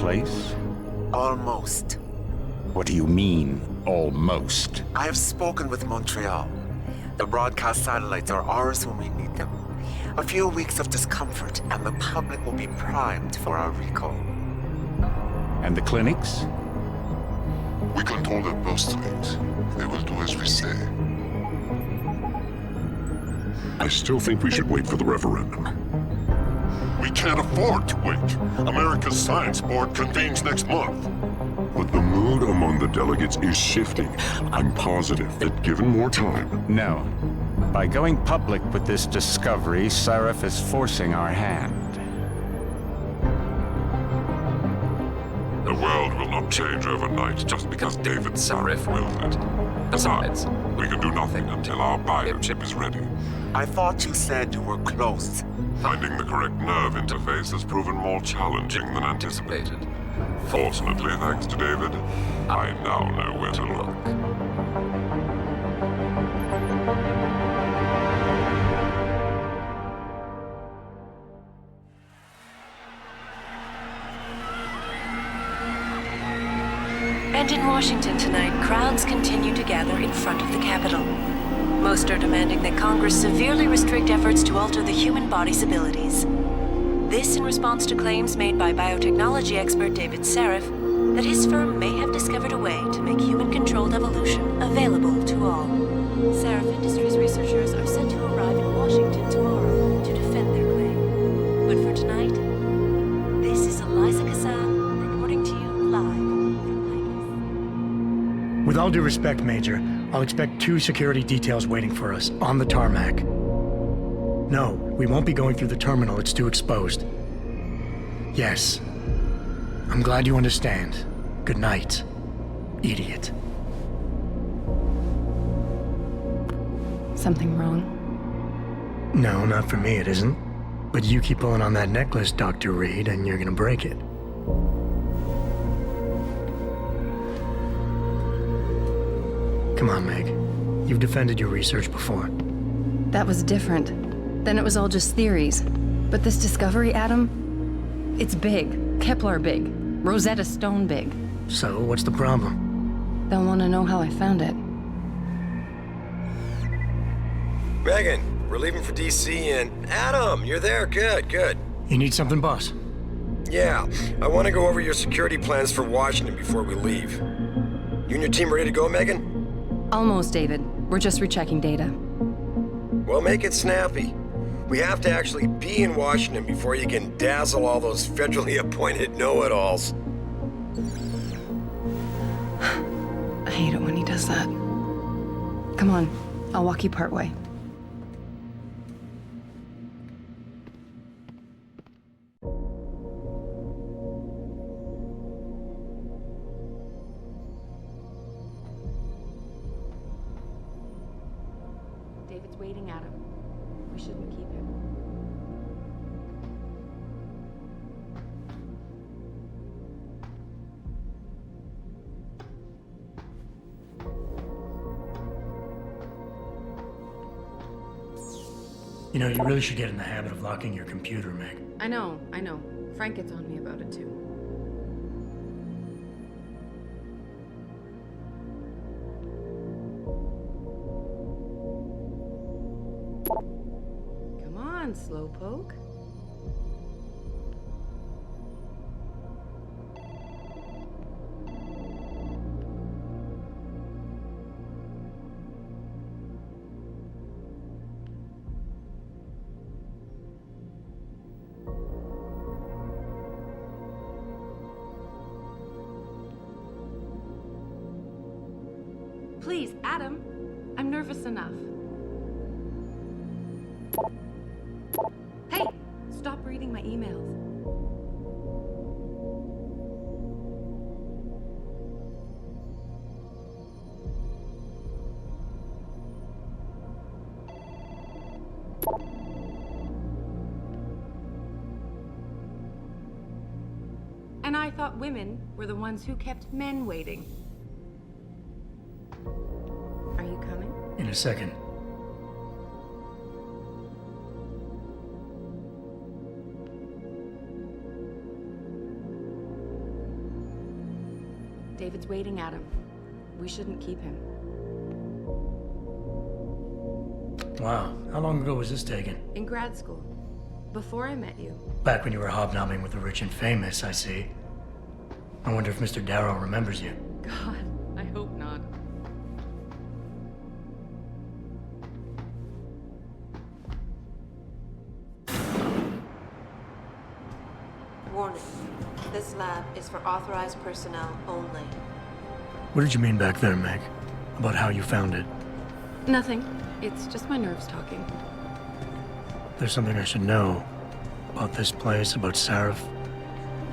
place? Almost. What do you mean, almost? I have spoken with Montreal. The broadcast satellites are ours when we need them. A few weeks of discomfort, and the public will be primed for our recall. And the clinics? We control their birth rate. They will do as we say. I still think we should wait for the referendum. We can't afford to wait. America's Science Board convenes next month. But the mood among the delegates is shifting. I'm positive that given more time... No. By going public with this discovery, Sarif is forcing our hand. The world will not change overnight just because David Sarif wills it. Besides, we can do nothing until our biochip is ready. I thought you said you were close. Finding the correct nerve interface has proven more challenging than anticipated. Fortunately, thanks to David, I now know where to look. And in Washington tonight, crowds continue to gather in front of the Capitol. Most are demanding that Congress severely restrict efforts to alter the human body's abilities. This in response to claims made by biotechnology expert David Sarif that his firm may have discovered a way to make human-controlled evolution available to all. Sarif Industries researchers are set to arrive in Washington tomorrow to defend their claim. But for tonight, this is Eliza Kassan reporting to you live from Vegas. With all due respect, Major, I'll expect 2 security details waiting for us on the tarmac. No, we won't be going through the terminal. It's too exposed. Yes. I'm glad you understand. Good night, idiot. Something wrong? No, not for me it isn't. But you keep pulling on that necklace, Dr. Reed, and you're gonna break it. Come on, Meg. You've defended your research before. That was different. Then it was all just theories. But this discovery, Adam, it's big. Kepler big. Rosetta Stone big. So, what's the problem? They'll want to know how I found it. Megan, we're leaving for DC and... Adam, you're there. Good, good. You need something, boss? Yeah, I want to go over your security plans for Washington before we leave. You and your team ready to go, Megan? Almost, David. We're just rechecking data. Well, make it snappy. We have to actually be in Washington before you can dazzle all those federally appointed know-it-alls. I hate it when he does that. Come on, I'll walk you part way. David's waiting, Adam. We shouldn't keep him. You know, you really should get in the habit of locking your computer, Meg. I know. Frank gets on me about it, too. Come on, Slowpoke. Please, Adam. I'm nervous enough. Hey! Stop reading my emails. And I thought women were the ones who kept men waiting. Are you coming? In a second. David's waiting, Adam. We shouldn't keep him. Wow, how long ago was this taken? In grad school. Before I met you. Back when you were hobnobbing with the rich and famous, I see. I wonder if Mr. Darrow remembers you. God, I hope not. Warning. This lab is for authorized personnel only. What did you mean back there, Meg? About how you found it? Nothing. It's just my nerves talking. There's something I should know. About this place, about Sarif.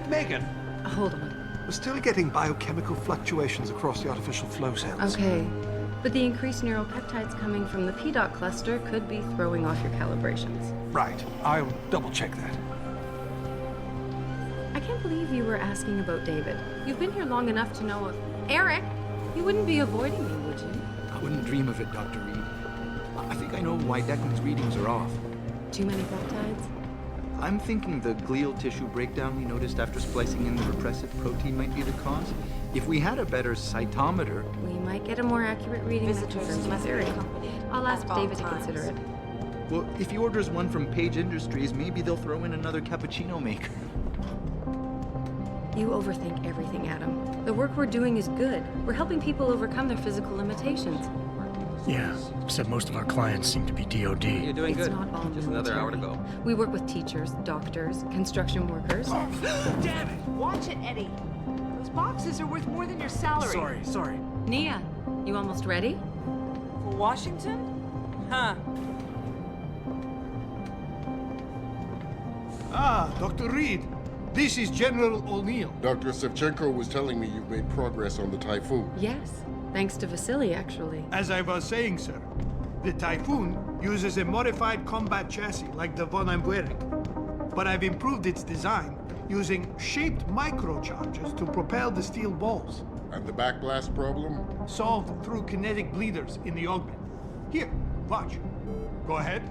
Megan, Hold on. we're still getting biochemical fluctuations across the artificial flow cells. Okay. But the increased neuropeptides coming from the PDOT cluster could be throwing off your calibrations. Right. I'll double check that. I can't believe you were asking about David. You've been here long enough to know if... Eric! You wouldn't be avoiding me, would you? I wouldn't dream of it, Dr. Reed. I think I know why Declan's readings are off. Too many peptides? I'm thinking the glial tissue breakdown we noticed after splicing in the repressive protein might be the cause. If we had a better cytometer... We might get a more accurate reading that Visitors confirms your must be theory. accompanied I'll ask at all David to times. consider it. Well, if he orders one from Page Industries, maybe they'll throw in another cappuccino maker. You overthink everything, Adam. The work we're doing is good. We're helping people overcome their physical limitations. Yeah, except most of our clients seem to be DOD. You're doing It's good. not all Just another hour to military. go. We work with teachers, doctors, construction workers. Damn it! Watch it, Eddie. Those boxes are worth more than your salary. Sorry. Nia, you almost ready? For Washington? Huh. Ah, Dr. Reed. This is General O'Neill. Dr. Sevchenko was telling me you've made progress on the Typhoon. Yes, thanks to Vasily, actually. As I was saying, sir, the Typhoon uses a modified combat chassis like the one I'm wearing. But I've improved its design using shaped microcharges to propel the steel balls. And the backblast problem? Solved through kinetic bleeders in the augment. Here, watch. Go ahead.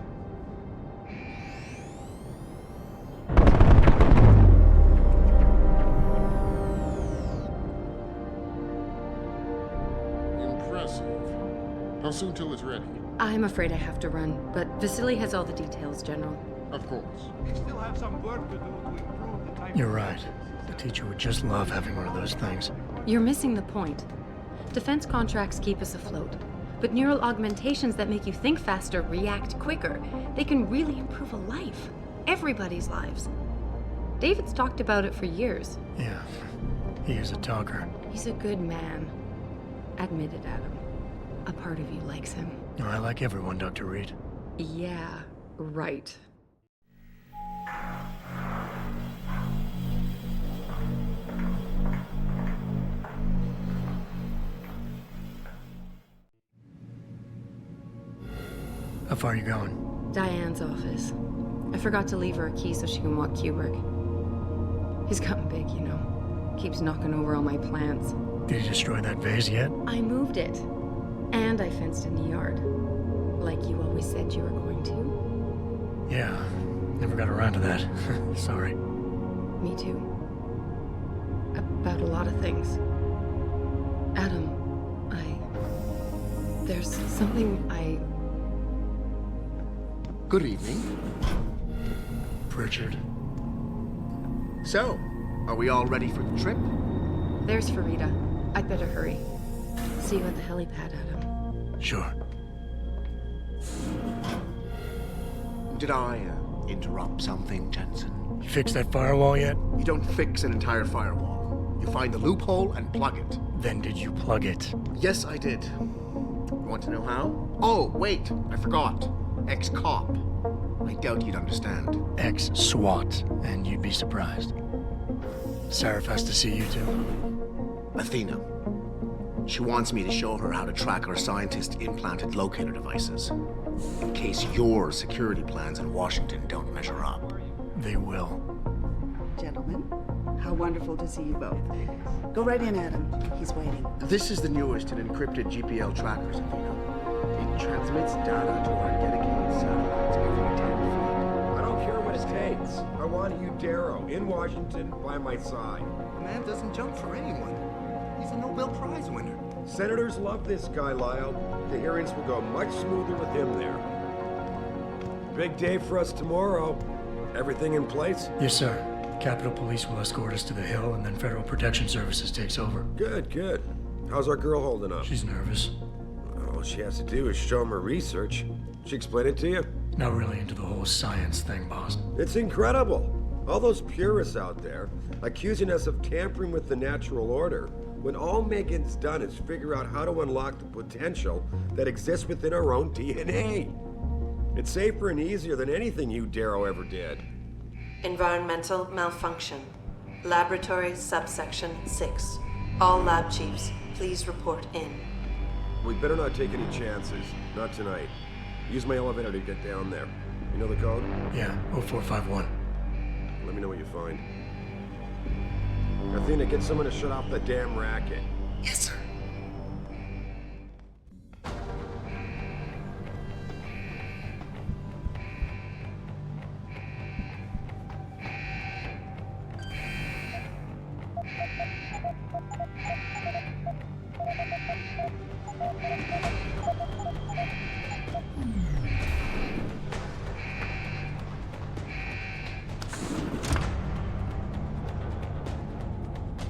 Impressive. How soon till it's ready? I'm afraid I have to run, but Vasily has all the details, General. Of course. We still have some work to do to improve the Typhoon. You're right. The teacher would just love having one of those things. You're missing the point. Defense contracts keep us afloat, but neural augmentations that make you think faster, react quicker, they can really improve a life. Everybody's lives. David's talked about it for years. Yeah, he is a talker. He's a good man. Admit it, Adam. A part of you likes him. I like everyone, Dr. Reed. Yeah, right. How far are you going? Diane's office. I forgot to leave her a key so she can walk Kubrick. He's gotten big, you know. Keeps knocking over all my plants. Did you destroy that vase yet? I moved it. And I fenced in the yard. Like you always said you were going to. Yeah, never got around to that. Sorry. Me too. About a lot of things. Adam, there's something Good evening. Pritchard. So, are we all ready for the trip? There's Farida. I'd better hurry. See you at the helipad, Adam. Sure. Did I interrupt something, Jensen? You fixed that firewall yet? You don't fix an entire firewall. You find the loophole and plug it. Then did you plug it? Yes, I did. Want to know how? Oh, wait, I forgot. Ex-cop. I doubt you'd understand. Ex-SWAT, and you'd be surprised. Sarif has to see you too. Athena. She wants me to show her how to track our scientist-implanted locator devices. In case your security plans in Washington don't measure up. They will. Gentlemen, how wonderful to see you both. Go right in, Adam. He's waiting. This is the newest in encrypted GPL trackers, Athena. It transmits data to our dedicated satellites every 10 feet. I don't care what it takes. I want you, Darrow, in Washington, by my side. The man doesn't jump for anyone. He's a Nobel Prize winner. Senators love this guy, Lyle. The hearings will go much smoother with him there. Big day for us tomorrow. Everything in place? Yes, sir. Capitol Police will escort us to the Hill, and then Federal Protection Services takes over. Good, good. How's our girl holding up? She's nervous. All she has to do is show him her research. She explain it to you? Not really into the whole science thing, boss. It's incredible. All those purists out there accusing us of tampering with the natural order, when all Megan's done is figure out how to unlock the potential that exists within our own DNA. It's safer and easier than anything you, Darrow, ever did. Environmental malfunction. Laboratory subsection 6. All lab chiefs, please report in. We better not take any chances. Not tonight. Use my elevator to get down there. You know the code? Yeah, 0451. Let me know what you find. Athena, get someone to shut off the damn racket. Yes, sir.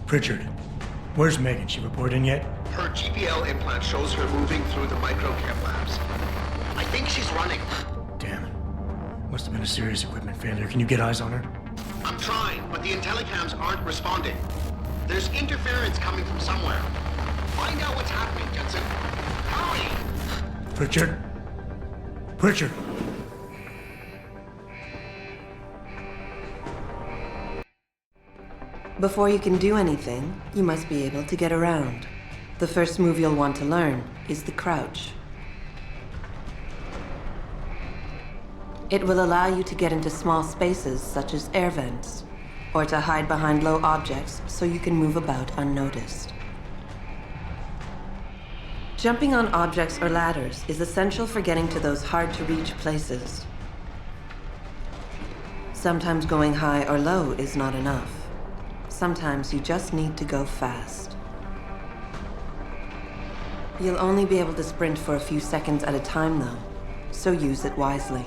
Pritchard, where's Megan? She report in yet? Her GPL implant shows her moving through the microchem labs. I think she's running. Damn it. Must have been a serious equipment failure. Can you get eyes on her? I'm trying, but the intellicams aren't responding. There's interference coming from somewhere. Find out what's happening, Jensen. Hurry! Pritchard? Pritchard! Before you can do anything, you must be able to get around. The first move you'll want to learn is the crouch. It will allow you to get into small spaces such as air vents, or to hide behind low objects so you can move about unnoticed. Jumping on objects or ladders is essential for getting to those hard-to-reach places. Sometimes going high or low is not enough. Sometimes you just need to go fast. You'll only be able to sprint for a few seconds at a time, though, so use it wisely.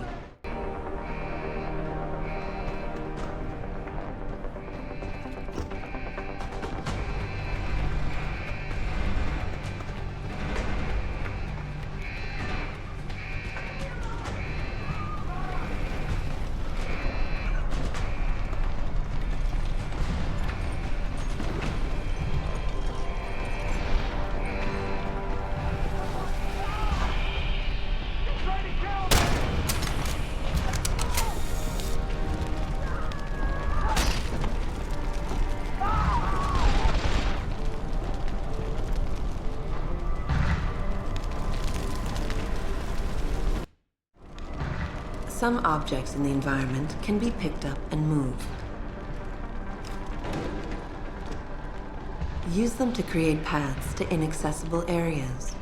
Some objects in the environment can be picked up and moved. Use them to create paths to inaccessible areas,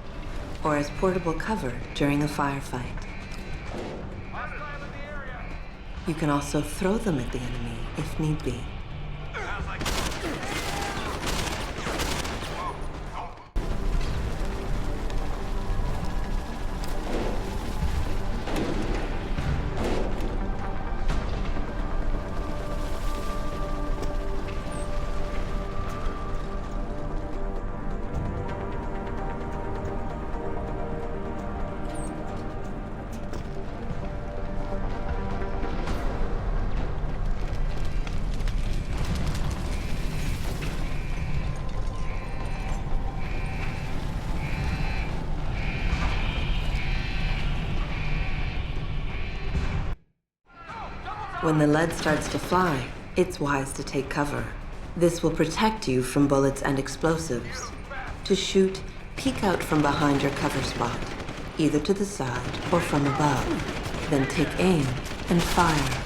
or as portable cover during a firefight. You can also throw them at the enemy if need be. When the lead starts to fly, it's wise to take cover. This will protect you from bullets and explosives. To shoot, peek out from behind your cover spot, either to the side or from above. Then take aim and fire.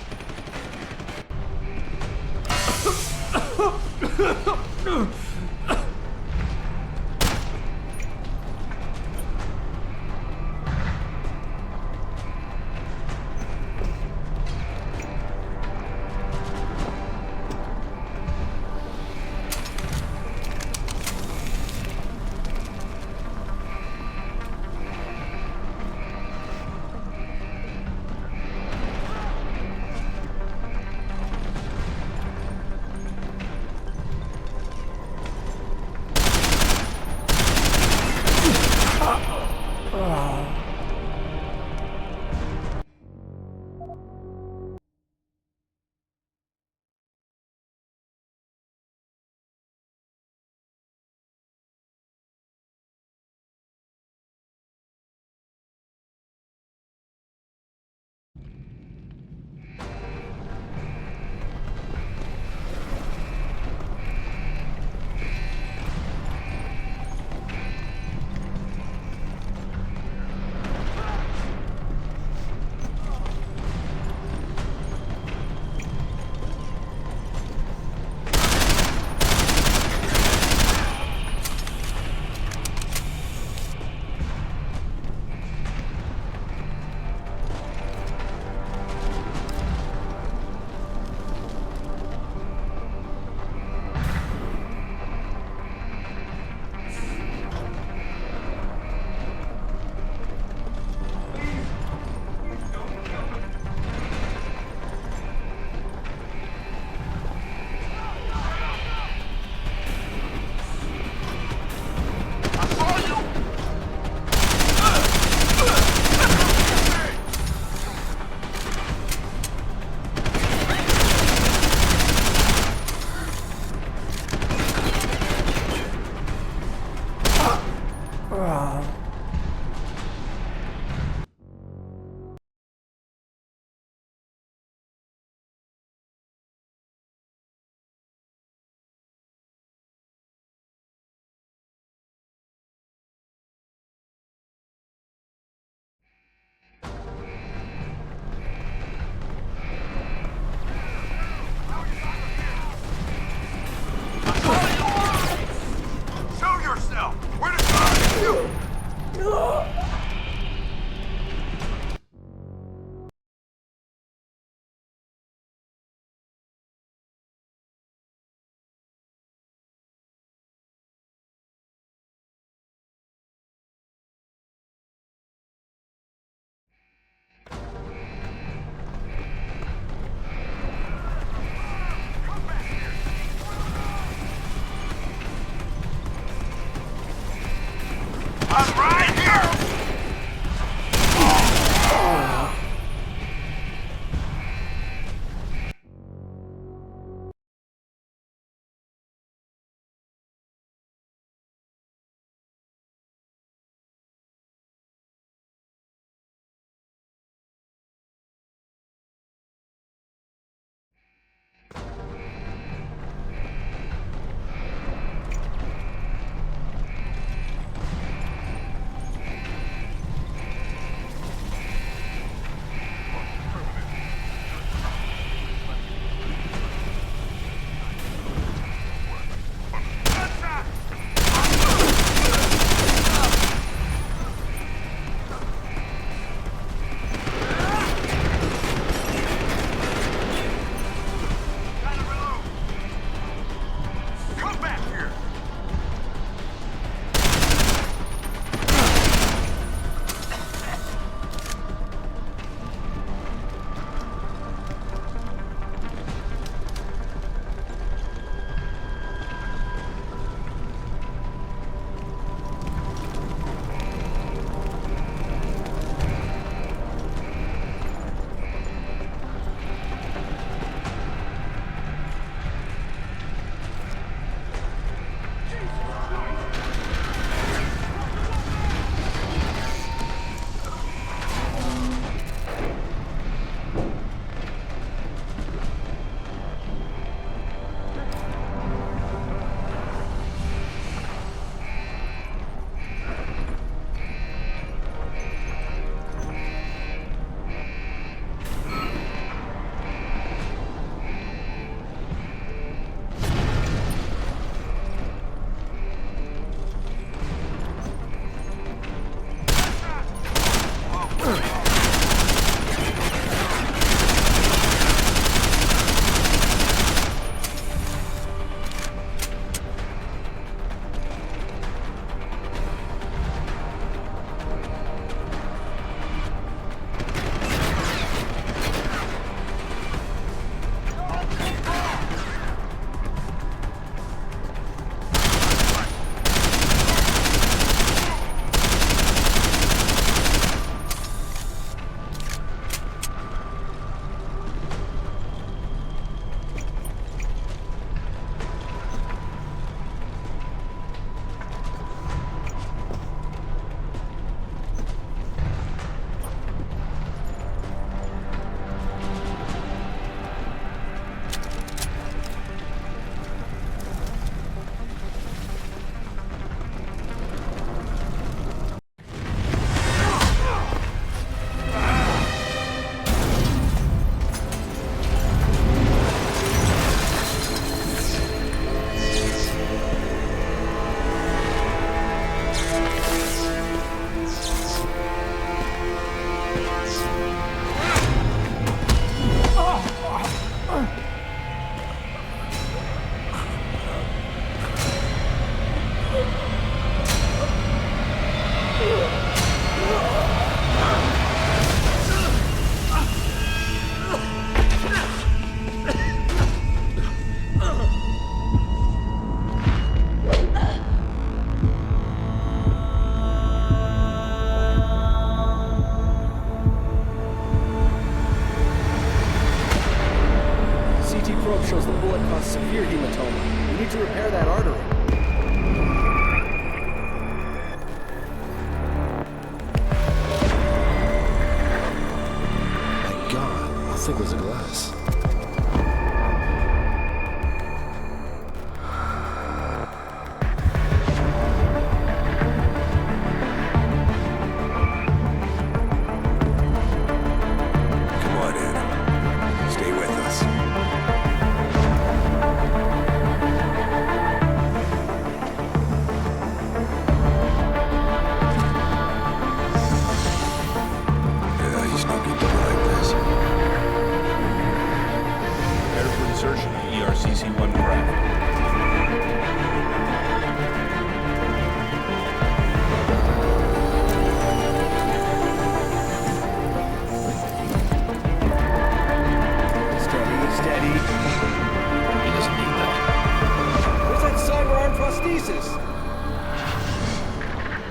Francis!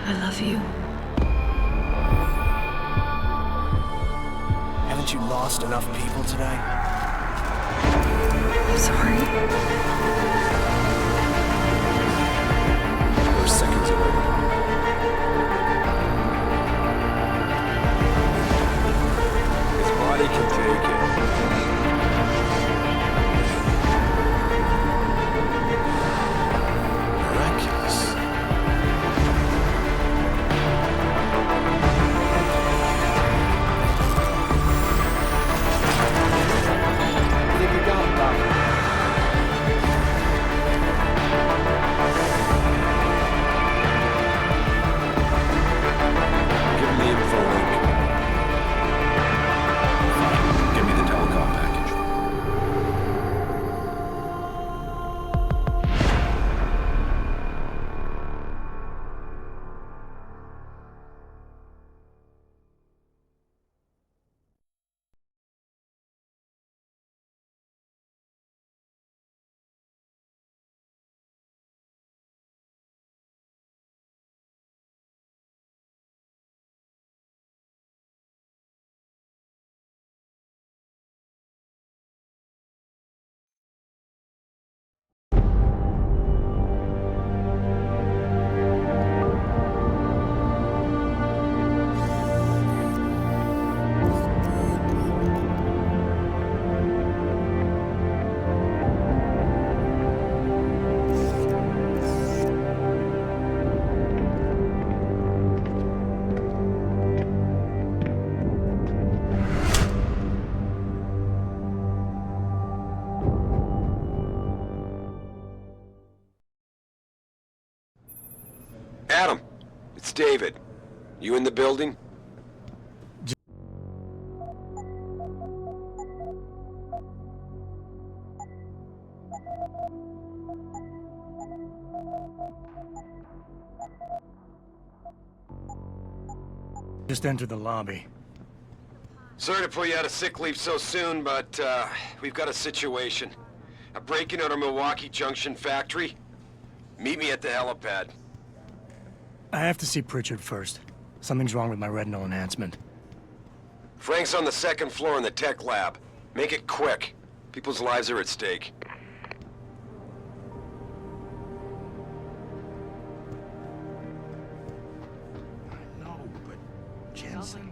I love you. Haven't you lost enough people today? I'm sorry. We're seconds away. His body can take it. Miraculous. What have you got, Doctor? Give me the info link. Fine. Give me the telecom package. Adam, it's David. You in the building? Just entered the lobby. Sorry to put you out of sick leave so soon, but we've got a situation. A break-in at our Milwaukee Junction factory. Meet me at the helipad. I have to see Pritchard first. Something's wrong with my retinal enhancement. Frank's on the second floor in the tech lab. Make it quick. People's lives are at stake. No, but Jensen,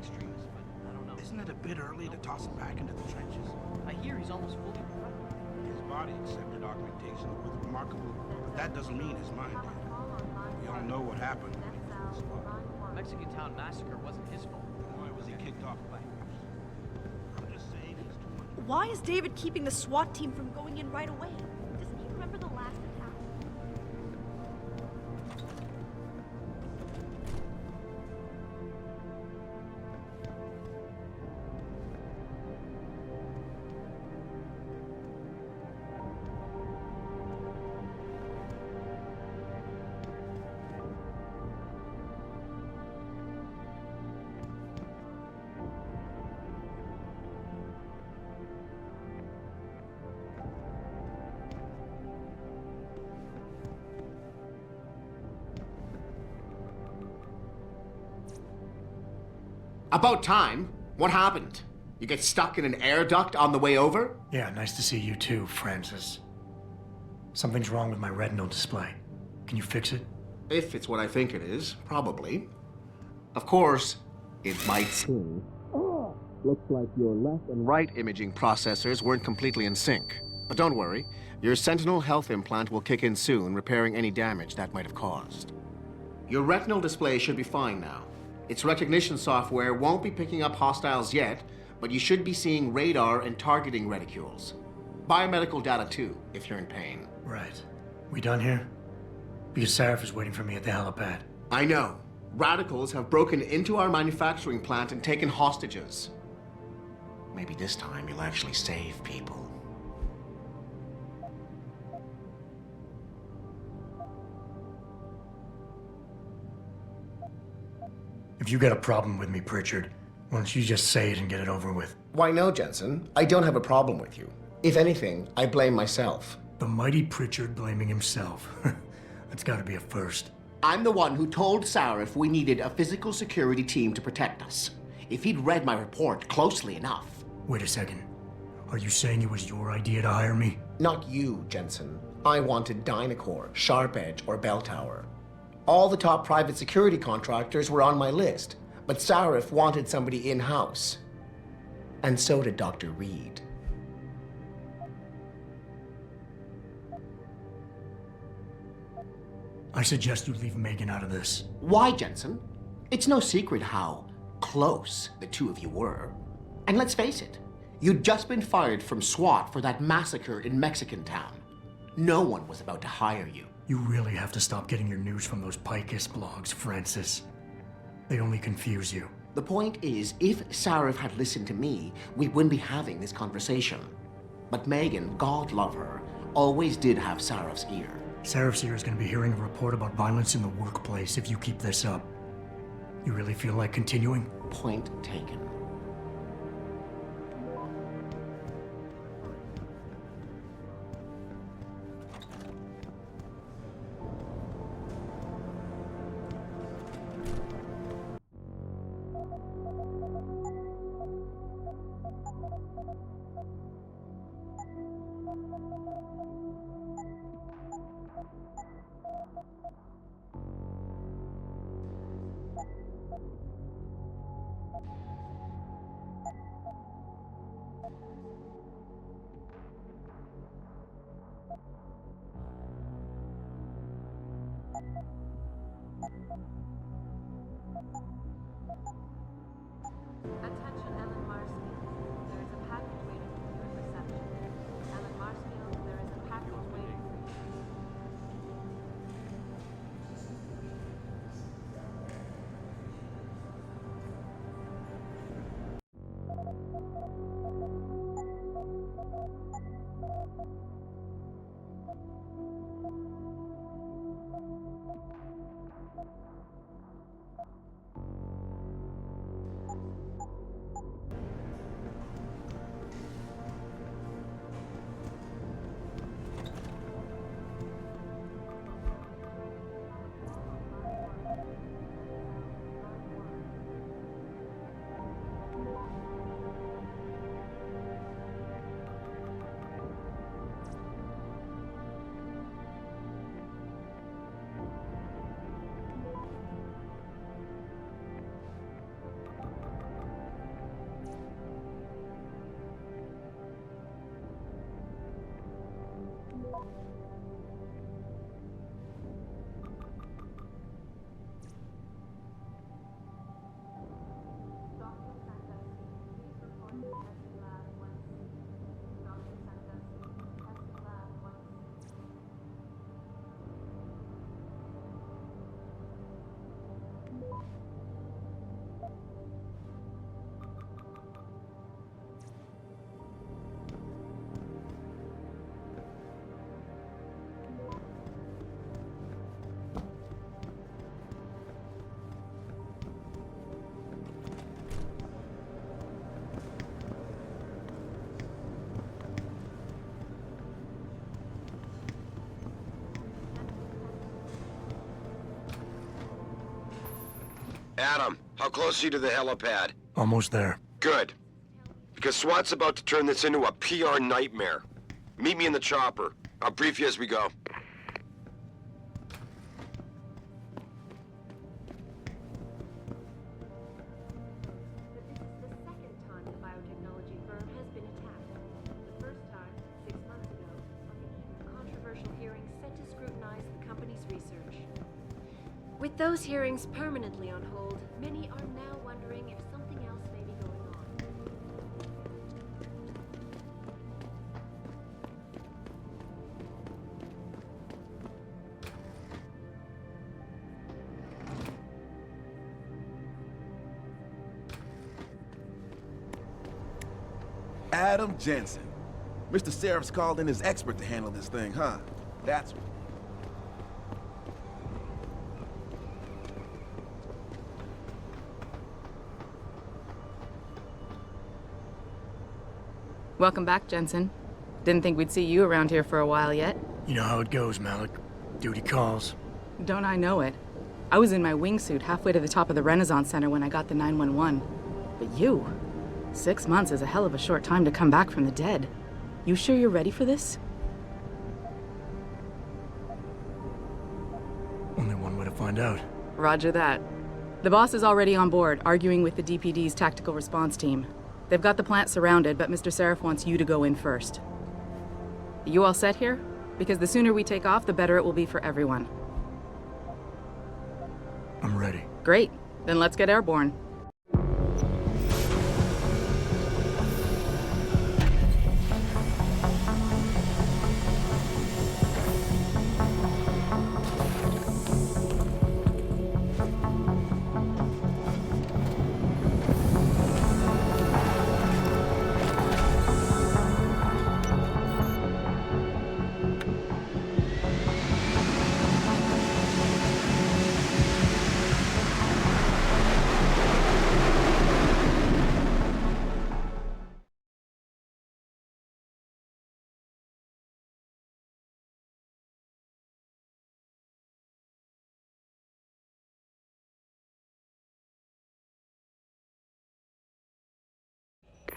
isn't it a bit early to toss him back into the trenches? I hear he's almost fully recovered. His body accepted augmentation with remarkable, but that doesn't mean his mind did. We all know what happened when he was in the spot. Mexican Town massacre wasn't his fault. Why was he kicked off by I'm just saying he's too much. Why is David keeping the SWAT team from going in right away? Doesn't he remember the last attack? About time. What happened? You get stuck in an air duct on the way over? Yeah, nice to see you too, Francis. Something's wrong with my retinal display. Can you fix it? If it's what I think it is, probably. Of course, it might seem. Looks like your left and right imaging processors weren't completely in sync. But don't worry, your Sentinel health implant will kick in soon, repairing any damage that might have caused. Your retinal display should be fine now. Its recognition software won't be picking up hostiles yet, but you should be seeing radar and targeting reticules. Biomedical data too, if you're in pain. Right. We done here? Because Sarif is waiting for me at the helipad. I know. Radicals have broken into our manufacturing plant and taken hostages. Maybe this time you'll actually save people. If you got a problem with me, Pritchard, why don't you just say it and get it over with? Why no, Jensen. I don't have a problem with you. If anything, I blame myself. The mighty Pritchard blaming himself. That's gotta be a first. I'm the one who told Sarif we needed a physical security team to protect us. If he'd read my report closely enough... Wait a second. Are you saying it was your idea to hire me? Not you, Jensen. I wanted Dynacore, Sharp Edge, or Bell Tower. All the top private security contractors were on my list, but Sarif wanted somebody in-house. And so did Dr. Reed. I suggest you leave Megan out of this. Why, Jensen? It's no secret how close the two of you were. And let's face it, you'd just been fired from SWAT for that massacre in Mexican town. No one was about to hire you. You really have to stop getting your news from those Picus blogs, Francis. They only confuse you. The point is, if Sarif had listened to me, we wouldn't be having this conversation. But Megan, God love her, always did have Sarif's ear. Sarif's ear is going to be hearing a report about violence in the workplace if you keep this up. You really feel like continuing? Point taken. Attention, Ellen Marshfield. There is a package waiting for you at reception. Ellen Marshfield, there is a package waiting for you. Adam, how close are you to the helipad? Almost there. Good. Because SWAT's about to turn this into a PR nightmare. Meet me in the chopper. I'll brief you as we go. With those hearings permanently on hold, many are now wondering if something else may be going on. Adam Jensen. Mr. Sarif's called in his expert to handle this thing, huh? That's... Welcome back, Jensen. Didn't think we'd see you around here for a while yet. You know how it goes, Malik. Duty calls. Don't I know it? I was in my wingsuit halfway to the top of the Renaissance Center when I got the 911. But you? 6 months is a hell of a short time to come back from the dead. You sure you're ready for this? Only one way to find out. Roger that. The boss is already on board, arguing with the DPD's tactical response team. They've got the plant surrounded, but Mr. Seraph wants you to go in first. You all set here? Because the sooner we take off, the better it will be for everyone. I'm ready. Great. Then let's get airborne.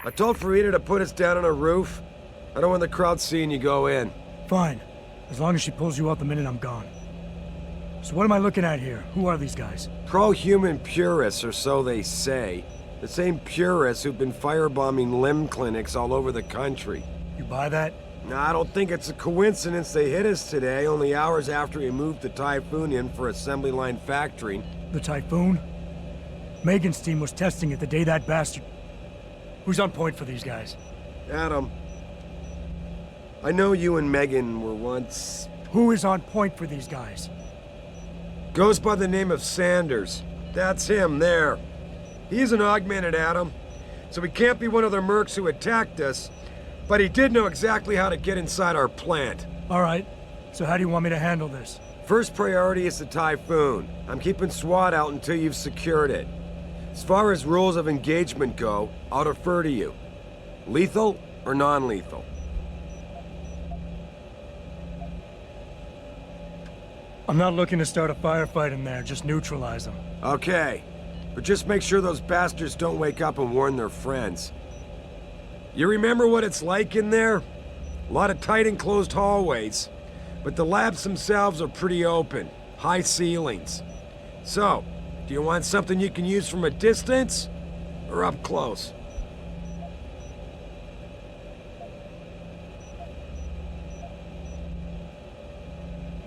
I told Farida to put us down on a roof. I don't want the crowd seeing you go in. Fine. As long as she pulls you out the minute I'm gone. So what am I looking at here? Who are these guys? Pro-human purists, or so they say. The same purists who've been firebombing limb clinics all over the country. You buy that? Nah, I don't think it's a coincidence they hit us today, only hours after we moved the Typhoon in for assembly line factory. The Typhoon? Megan's team was testing it the day that bastard... Who's on point for these guys? Adam. I know you and Megan were once... Who is on point for these guys? Goes by the name of Sanders. That's him, there. He's an augmented Adam, so he can't be one of the mercs who attacked us, but he did know exactly how to get inside our plant. All right, so how do you want me to handle this? First priority is the Typhoon. I'm keeping SWAT out until you've secured it. As far as rules of engagement go, I'll defer to you. Lethal or non-lethal? I'm not looking to start a firefight in there, just neutralize them. Okay, but just make sure those bastards don't wake up and warn their friends. You remember what it's like in there? A lot of tight enclosed hallways, but the labs themselves are pretty open, high ceilings. So, do you want something you can use from a distance, or up close?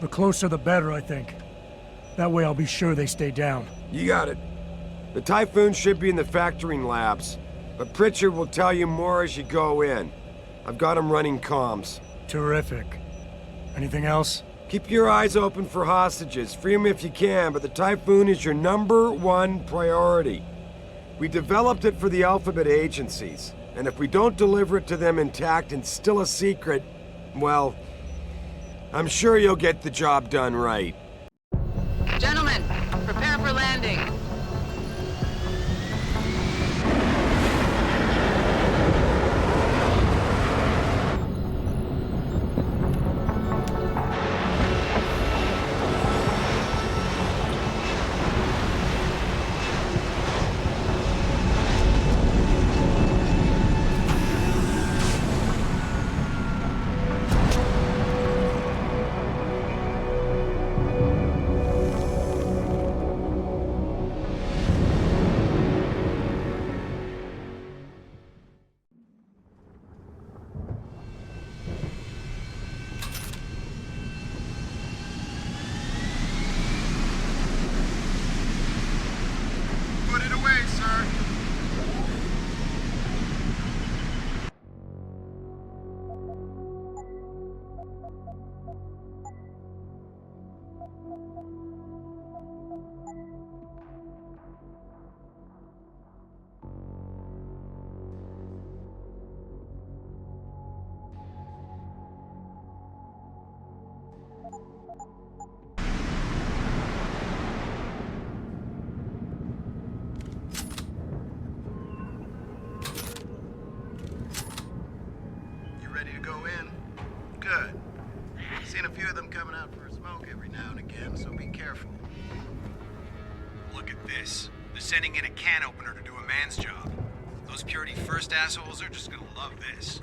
The closer the better, I think. That way I'll be sure they stay down. You got it. The Typhoon should be in the factoring labs, but Pritchard will tell you more as you go in. I've got him running comms. Terrific. Anything else? Keep your eyes open for hostages. Free them if you can, but the Typhoon is your #1 priority. We developed it for the Alphabet agencies, and if we don't deliver it to them intact and still a secret, well, I'm sure you'll get the job done right. Gentlemen, prepare for landing. this. They're sending in a can opener to do a man's job. Those Purity First assholes are just gonna love this.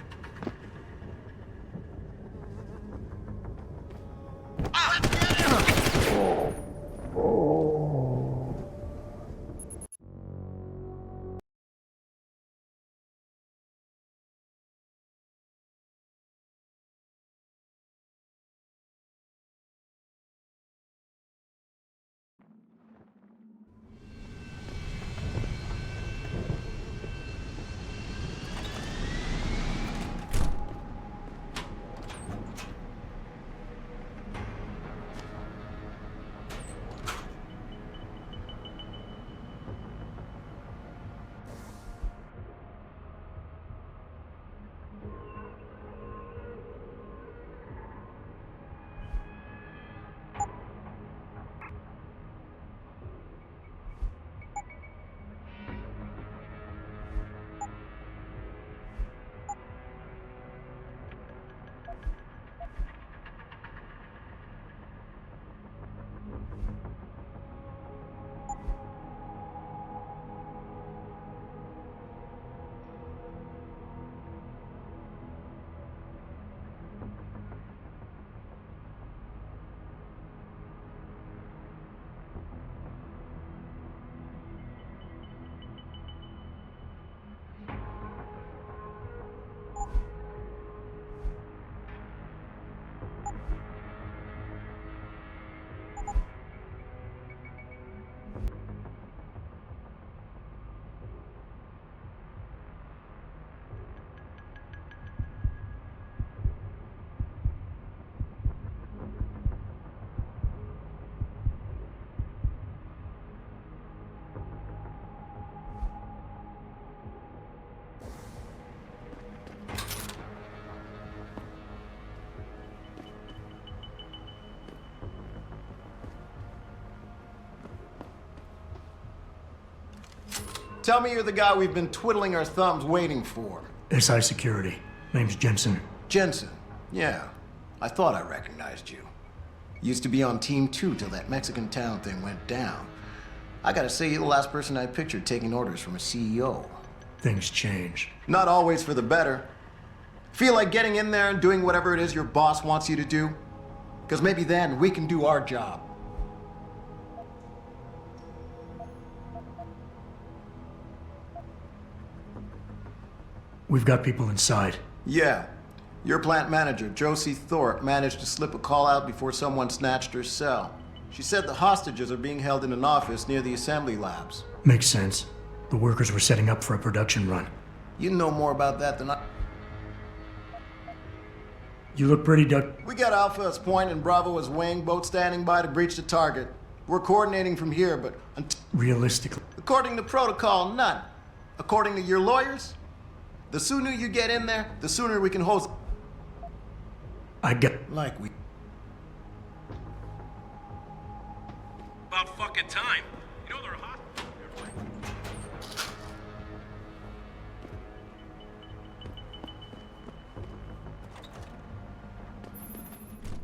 Tell me you're the guy we've been twiddling our thumbs waiting for. SI Security. Name's Jensen. Jensen. Yeah. I thought I recognized you. Used to be on Team 2 till that Mexican town thing went down. I gotta say, you're the last person I pictured taking orders from a CEO. Things change. Not always for the better. Feel like getting in there and doing whatever it is your boss wants you to do? Because maybe then we can do our job. We've got people inside. Yeah. Your plant manager, Josie Thorpe, managed to slip a call out before someone snatched her cell. She said the hostages are being held in an office near the assembly labs. Makes sense. The workers were setting up for a production run. You know more about that than I... You look pretty duck. We got Alpha as point and Bravo as wing, both standing by to breach the target. We're coordinating from here, but... Realistically. According to protocol, none. According to your lawyers, the sooner you get in there, the sooner we can host... I get... Like we... About fucking time. You know they're hot.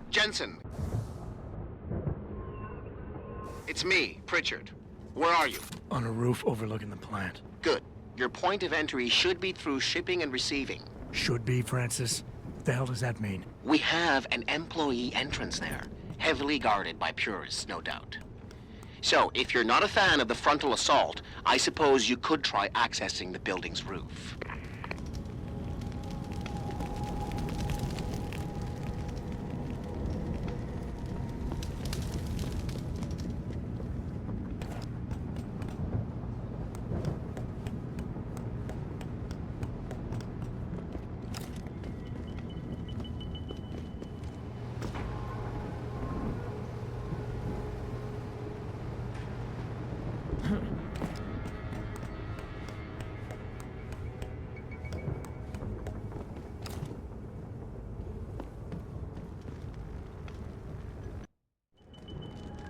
Jensen. It's me, Pritchard. Where are you? On a roof overlooking the plant. Good. Your point of entry should be through shipping and receiving. Should be, Francis. What the hell does that mean? We have an employee entrance there, heavily guarded by purists, no doubt. So, if you're not a fan of the frontal assault, I suppose you could try accessing the building's roof.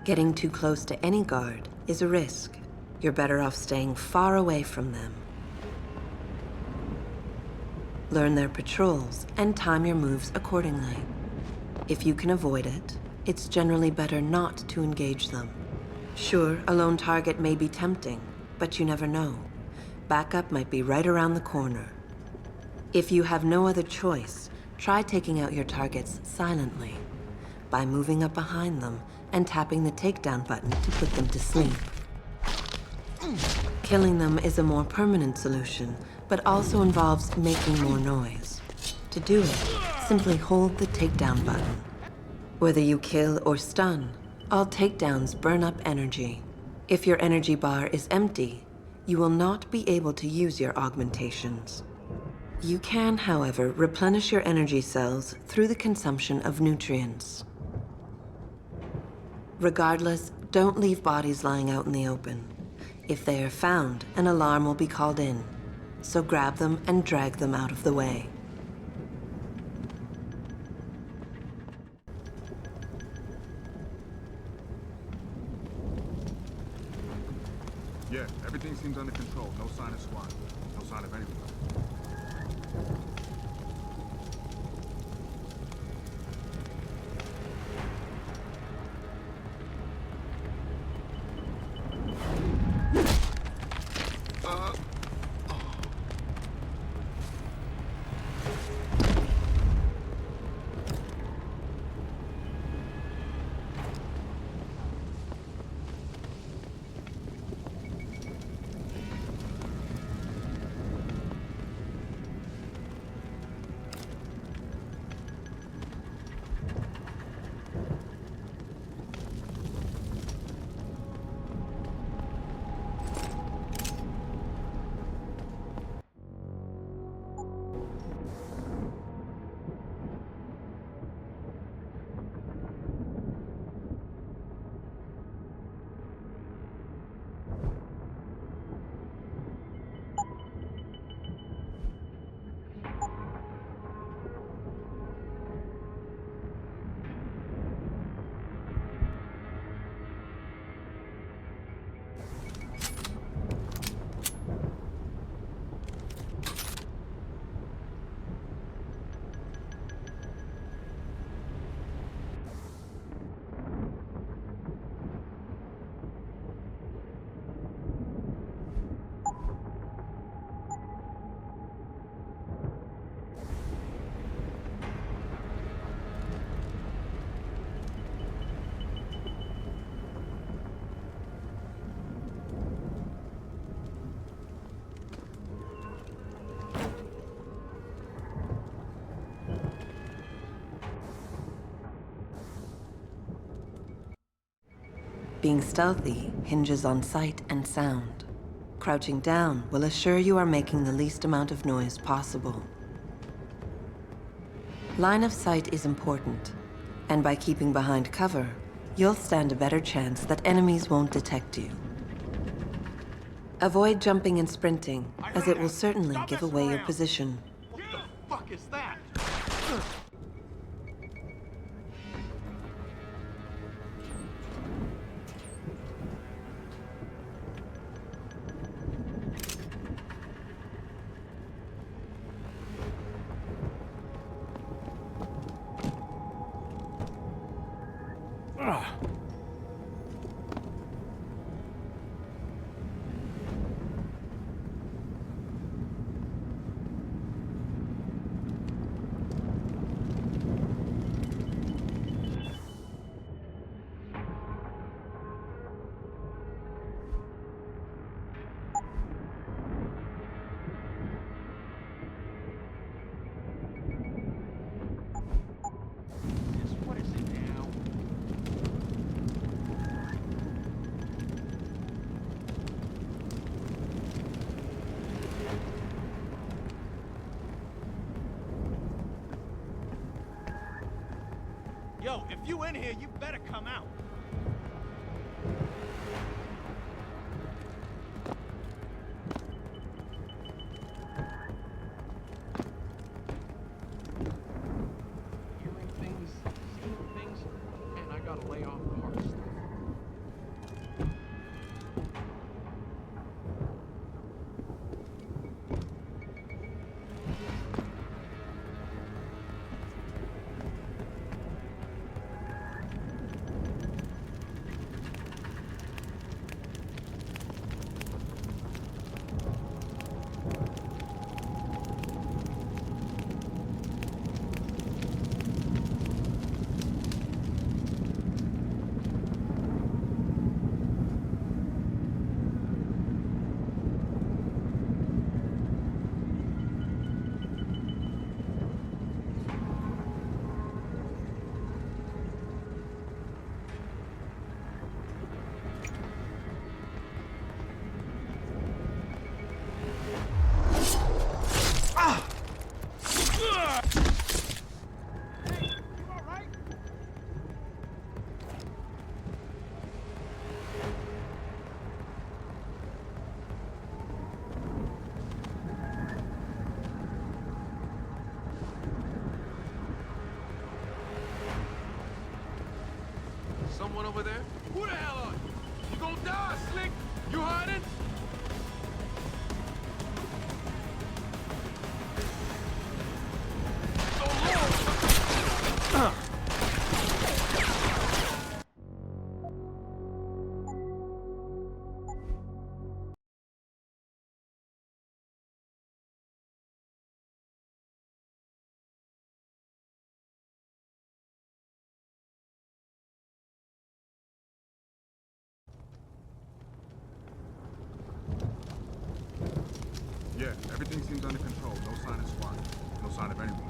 Getting too close to any guard is a risk. You're better off staying far away from them. Learn their patrols and time your moves accordingly. If you can avoid it, it's generally better not to engage them. Sure, a lone target may be tempting, but you never know. Backup might be right around the corner. If you have no other choice, try taking out your targets silently by moving up behind them and tapping the takedown button to put them to sleep. Killing them is a more permanent solution, but also involves making more noise. To do it, simply hold the takedown button. Whether you kill or stun, all takedowns burn up energy. If your energy bar is empty, you will not be able to use your augmentations. You can, however, replenish your energy cells through the consumption of nutrients. Regardless, don't leave bodies lying out in the open. If they are found, an alarm will be called in, so grab them and drag them out of the way. Yeah, everything seems under control. No sign of squad. No sign of anyone. Being stealthy hinges on sight and sound. Crouching down will assure you are making the least amount of noise possible. Line of sight is important, and by keeping behind cover, you'll stand a better chance that enemies won't detect you. Avoid jumping and sprinting, as it will certainly give away your position. What the fuck is that? Yo, if you in here, you better come out. Hearing things, seeing things, and I gotta lay off the hard stuff. someone over there? Who the hell are you? You gonna die, Slick? You hiding? Yeah, everything seems under control. No sign of SWAT. No sign of anyone.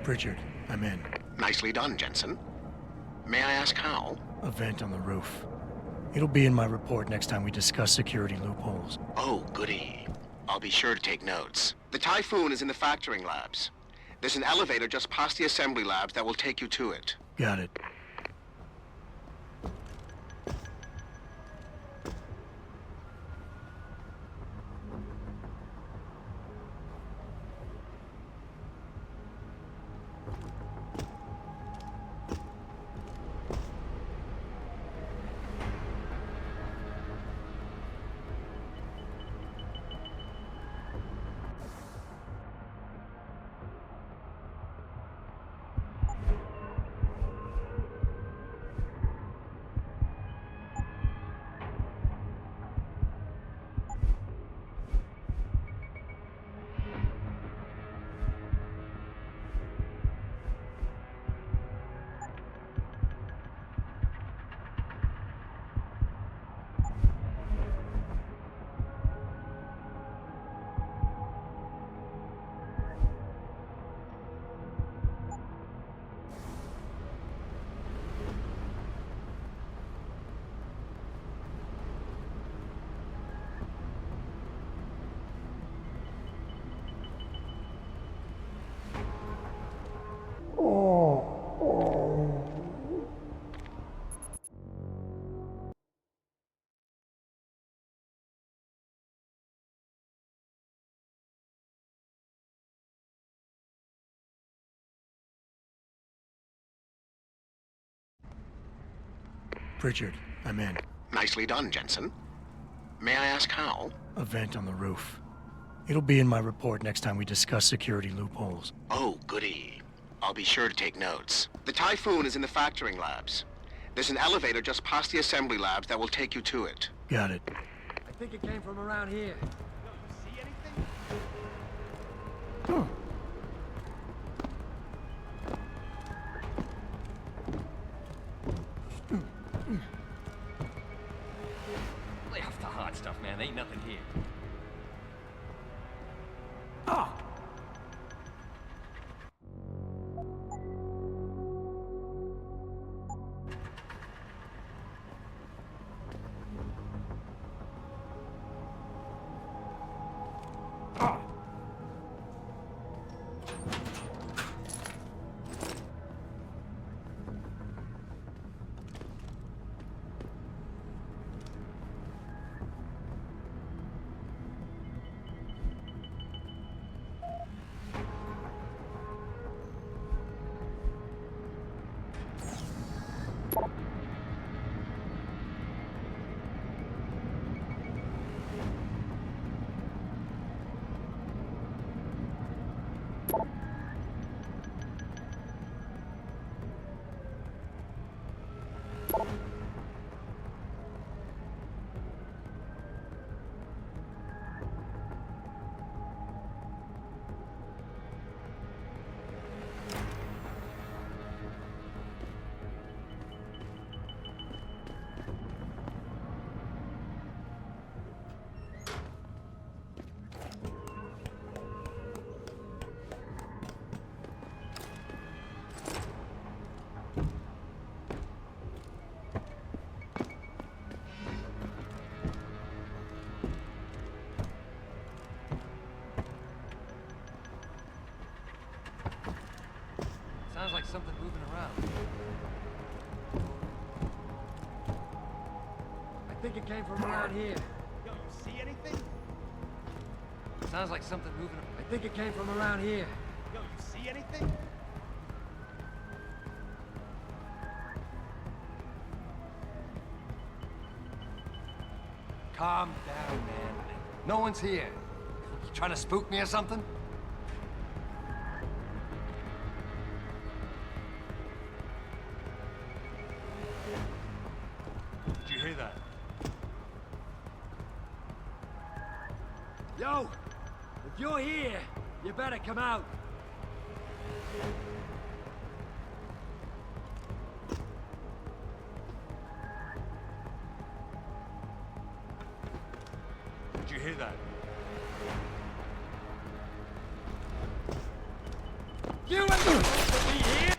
Pritchard, I'm in. Nicely done, Jensen. May I ask how? A vent on the roof. It'll be in my report next time we discuss security loopholes. Oh, goody. I'll be sure to take notes. The Typhoon is in the factoring labs. There's an elevator just past the assembly labs that will take you to it. Got it. Pritchard, I'm in. Nicely done, Jensen. May I ask how? A vent on the roof. It'll be in my report next time we discuss security loopholes. Oh, goody. I'll be sure to take notes. The Typhoon is in the factoring labs. There's an elevator just past the assembly labs that will take you to it. Got it. I think it came from around here. See anything? Lay off the hard stuff, man. Ain't nothing here. Sounds like something moving around. I think it came from around here. Yo, you see anything? Sounds like something moving. I think it came from around here. Yo, you see anything? Calm down, man. No one's here. You trying to spook me or something? Did you hear that? Yo! If you're here, you better come out. Did you hear that? You ain't supposed to be here!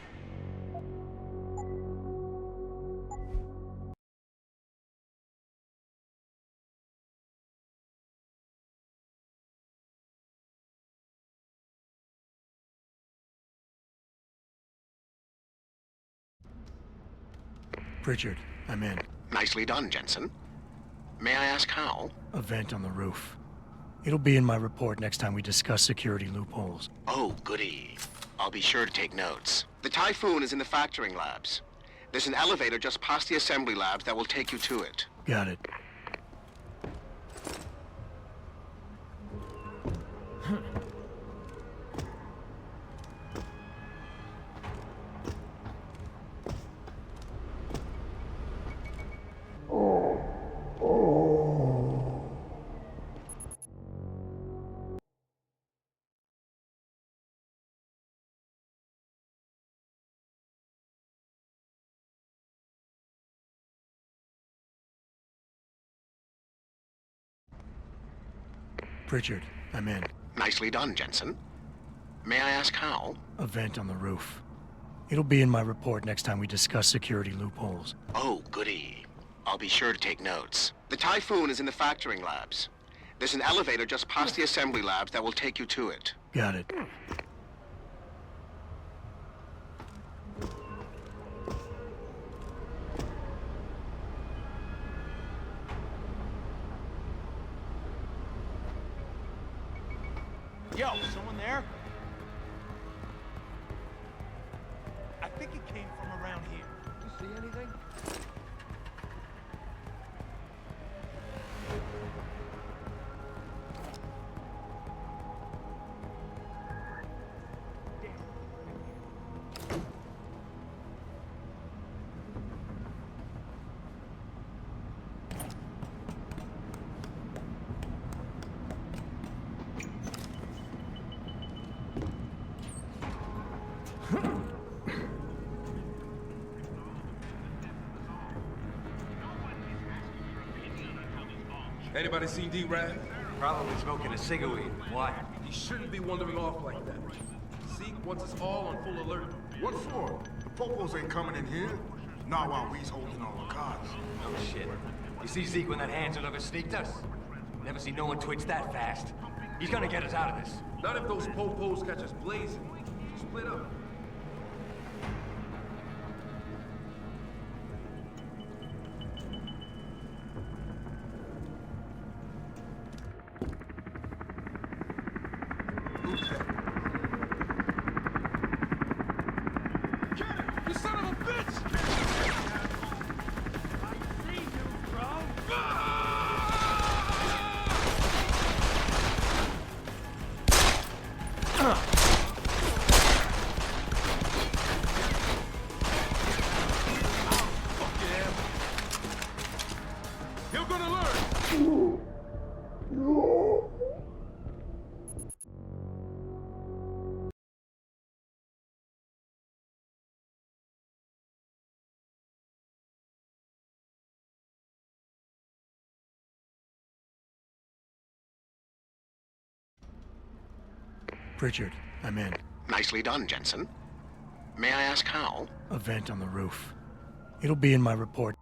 Pritchard, I'm in. Nicely done, Jensen. May I ask how? A vent on the roof. It'll be in my report next time we discuss security loopholes. Oh, goody. I'll be sure to take notes. The Typhoon is in the factoring labs. There's an elevator just past the assembly labs that will take you to it. Got it. Pritchard, I'm in. Nicely done, Jensen. May I ask how? A vent on the roof. It'll be in my report next time we discuss security loopholes. Oh, goody. I'll be sure to take notes. The Typhoon is in the factoring labs. There's an elevator just past the assembly labs that will take you to it. Got it. Yo, someone there? I think it came from around here. You see anything? Anybody seen D-Rad? Probably smoking a cigarette. Why? He shouldn't be wandering off like that. Zeke wants us all on full alert. What for? The Popos ain't coming in here. Not while we's holding all the cards. No shit. You see Zeke when that Handsome sneaked us? Never seen no one twitch that fast. He's gonna get us out of this. Not if those popos catch us blazing. Split up. Who's that? Get him! You son of a bitch! I see you, bro! You're gonna learn! Pritchard, I'm in. Nicely done, Jensen. May I ask how? A vent on the roof. It'll be in my report.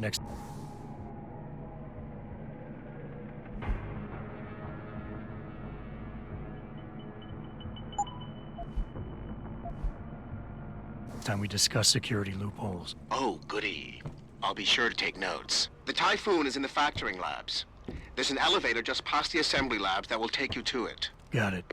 Next. Time we discuss security loopholes. Oh, goody. I'll be sure to take notes. The Typhoon is in the factoring labs. There's an elevator just past the assembly labs that will take you to it. Got it.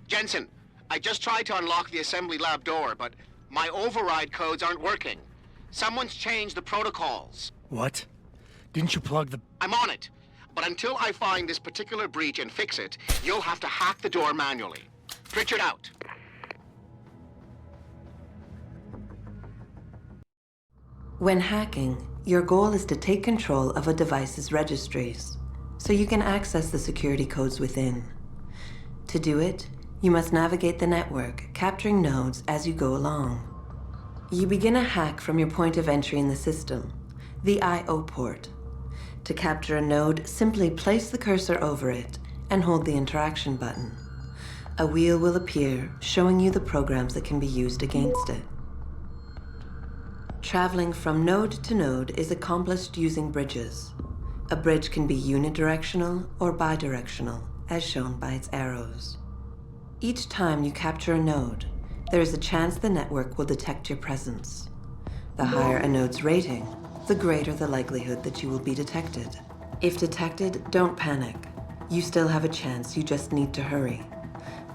Jensen, I just tried to unlock the assembly lab door, but my override codes aren't working. Someone's changed the protocols. What? Didn't you plug the... I'm on it. But until I find this particular breach and fix it, you'll have to hack the door manually. Pritchard out. When hacking, your goal is to take control of a device's registries, so you can access the security codes within. To do it, you must navigate the network, capturing nodes as you go along. You begin a hack from your point of entry in the system, the I/O port. To capture a node, simply place the cursor over it and hold the interaction button. A wheel will appear, showing you the programs that can be used against it. Traveling from node to node is accomplished using bridges. A bridge can be unidirectional or bidirectional, as shown by its arrows. Each time you capture a node, there is a chance the network will detect your presence. The higher a node's rating, the greater the likelihood that you will be detected. If detected, don't panic. You still have a chance, you just need to hurry.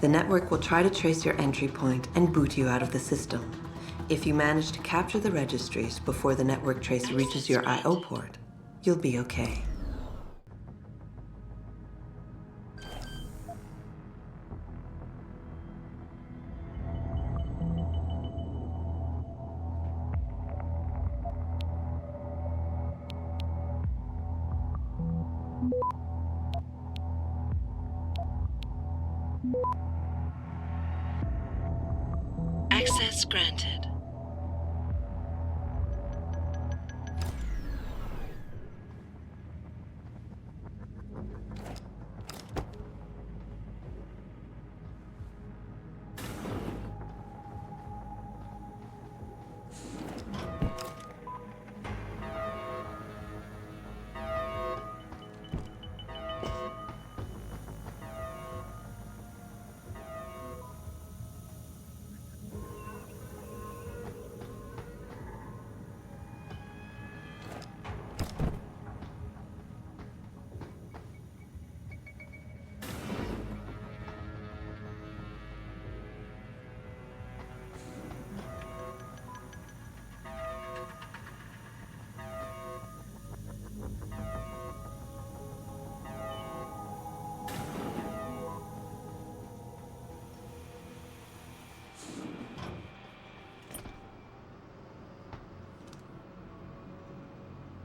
The network will try to trace your entry point and boot you out of the system. If you manage to capture the registries before the network trace reaches your I/O port, you'll be okay. Access granted.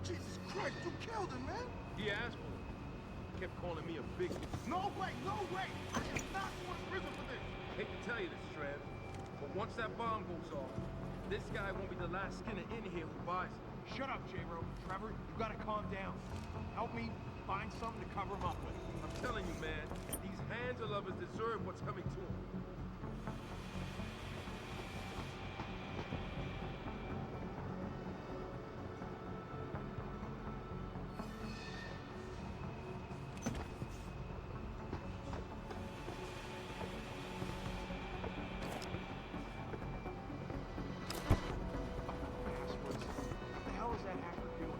Jesus Christ, you killed him, man! He asked for it. Kept calling me a big... No way, no way! I am not going to prison for this! Hate to tell you this, Trev, but once that bomb goes off, this guy won't be the last skinner in here who buys it. Shut up, J-Ro. Trevor, you gotta calm down. Help me find something to cover him up with. I'm telling you, man, these hands of lovers deserve what's coming to them. What the hell is that hacker doing?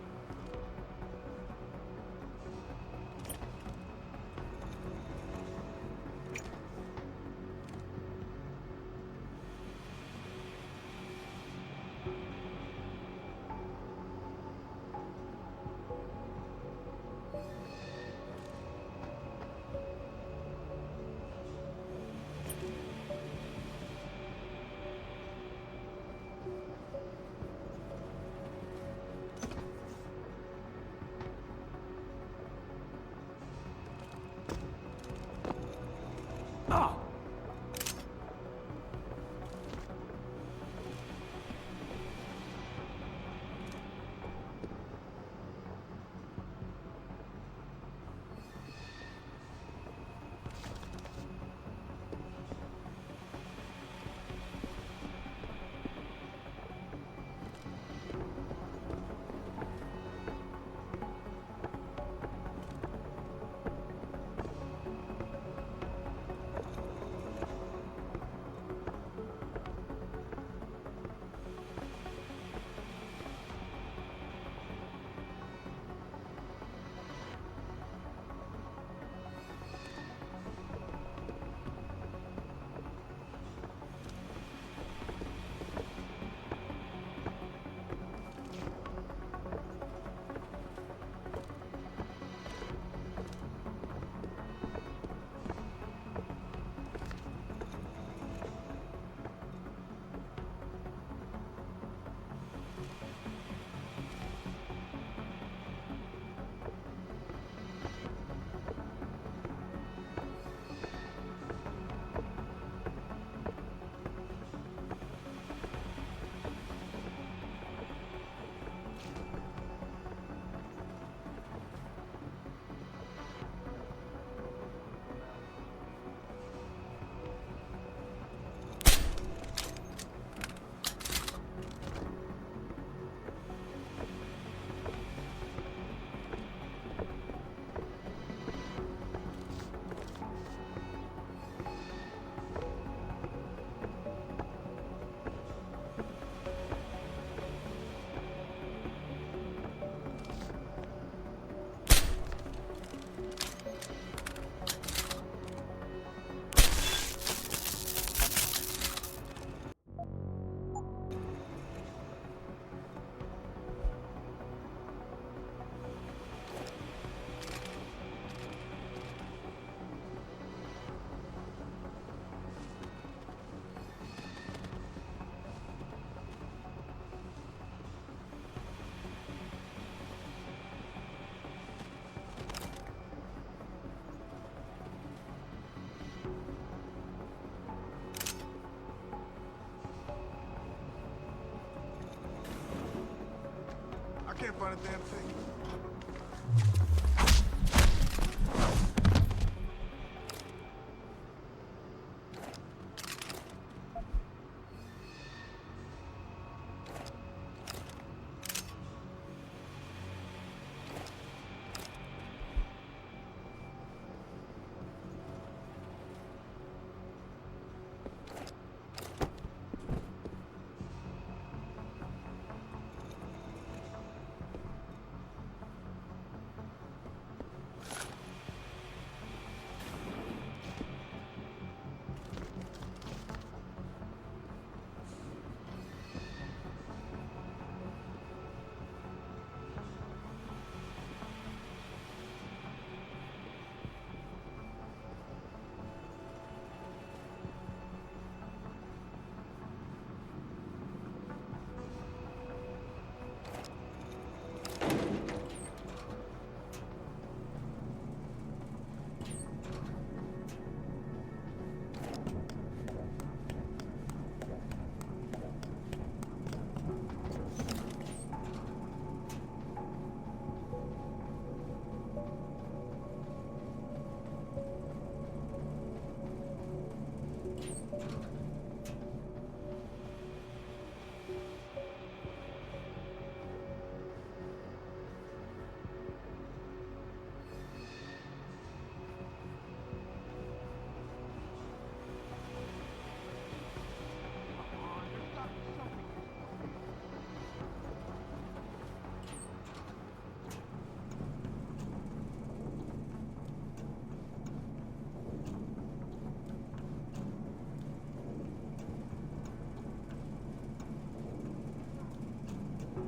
find a damn thing.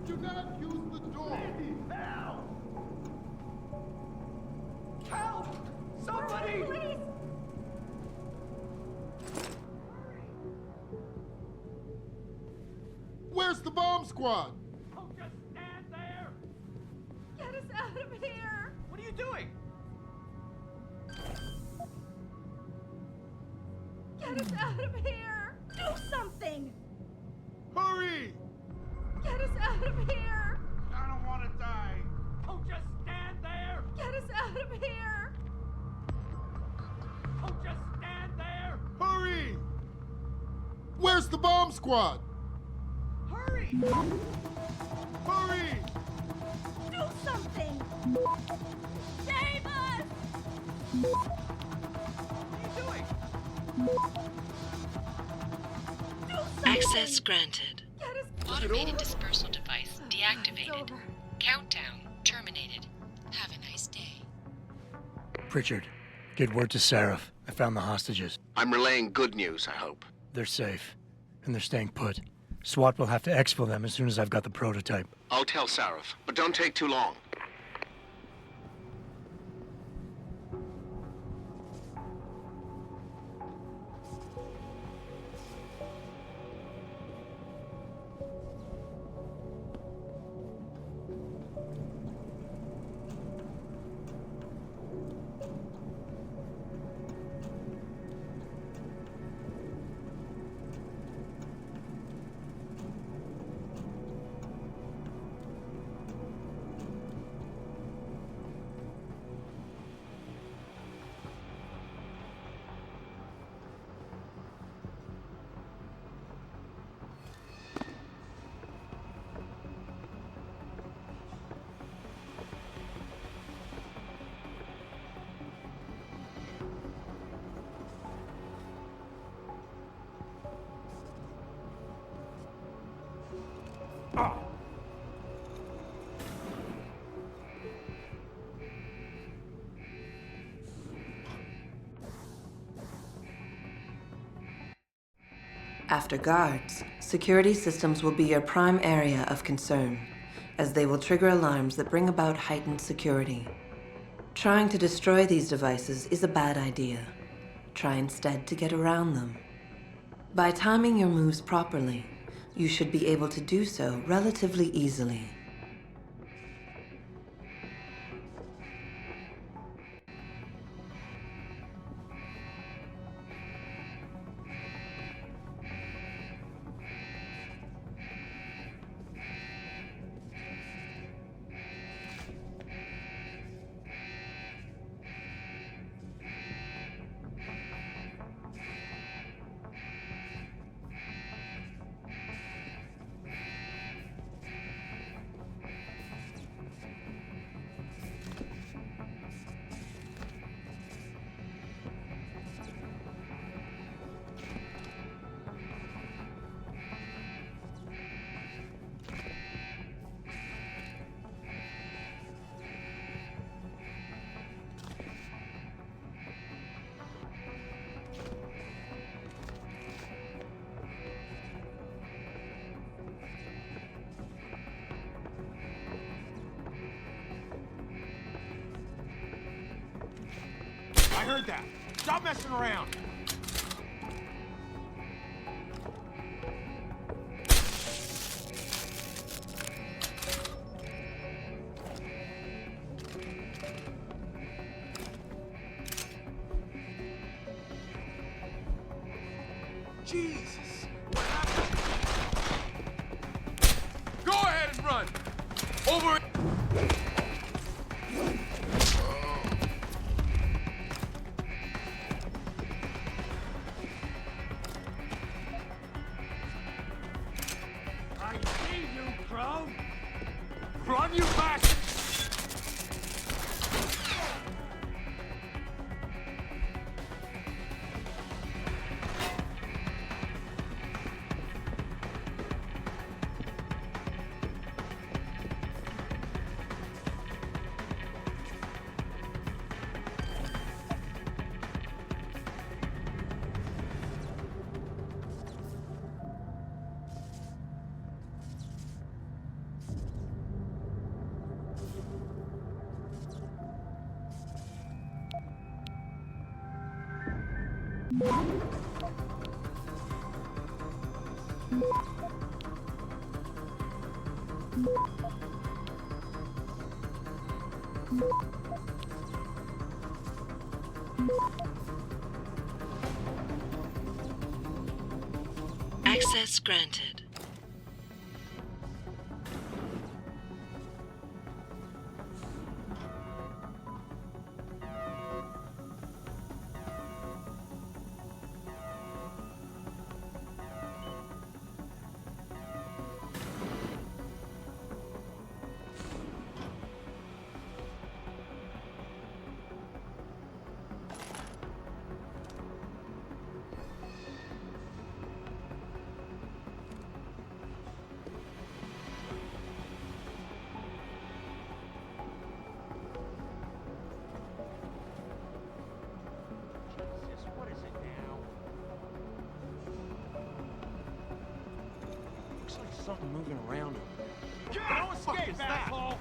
Do not use the door! Help! Help! Somebody! Please! Where's the bomb squad? Oh, just stand there! Get us out of here! What are you doing? Get us out of here! Do something! Hurry! Get us out of here! I don't want to die. Oh, just stand there! Get us out of here! Oh, just stand there! Hurry! Where's the bomb squad? Hurry! Hurry! Do something! Save us! What are you doing? Do something! Access granted. Automated dispersal device deactivated. Countdown terminated. Have a nice day. Pritchard, get word to Seraph. I found the hostages. I'm relaying good news, I hope. They're safe, and they're staying put. SWAT will have to exfil them as soon as I've got the prototype. I'll tell Seraph, but don't take too long. After guards, security systems will be your prime area of concern, as they will trigger alarms that bring about heightened security. Trying to destroy these devices is a bad idea. Try instead to get around them. By timing your moves properly, you should be able to do so relatively easily. I heard that. Stop messing around. Jesus. Go ahead and run. Over it. I see you, Crow. Run, you bastard! Access granted. Something moving around over there. Don't escape, asshole!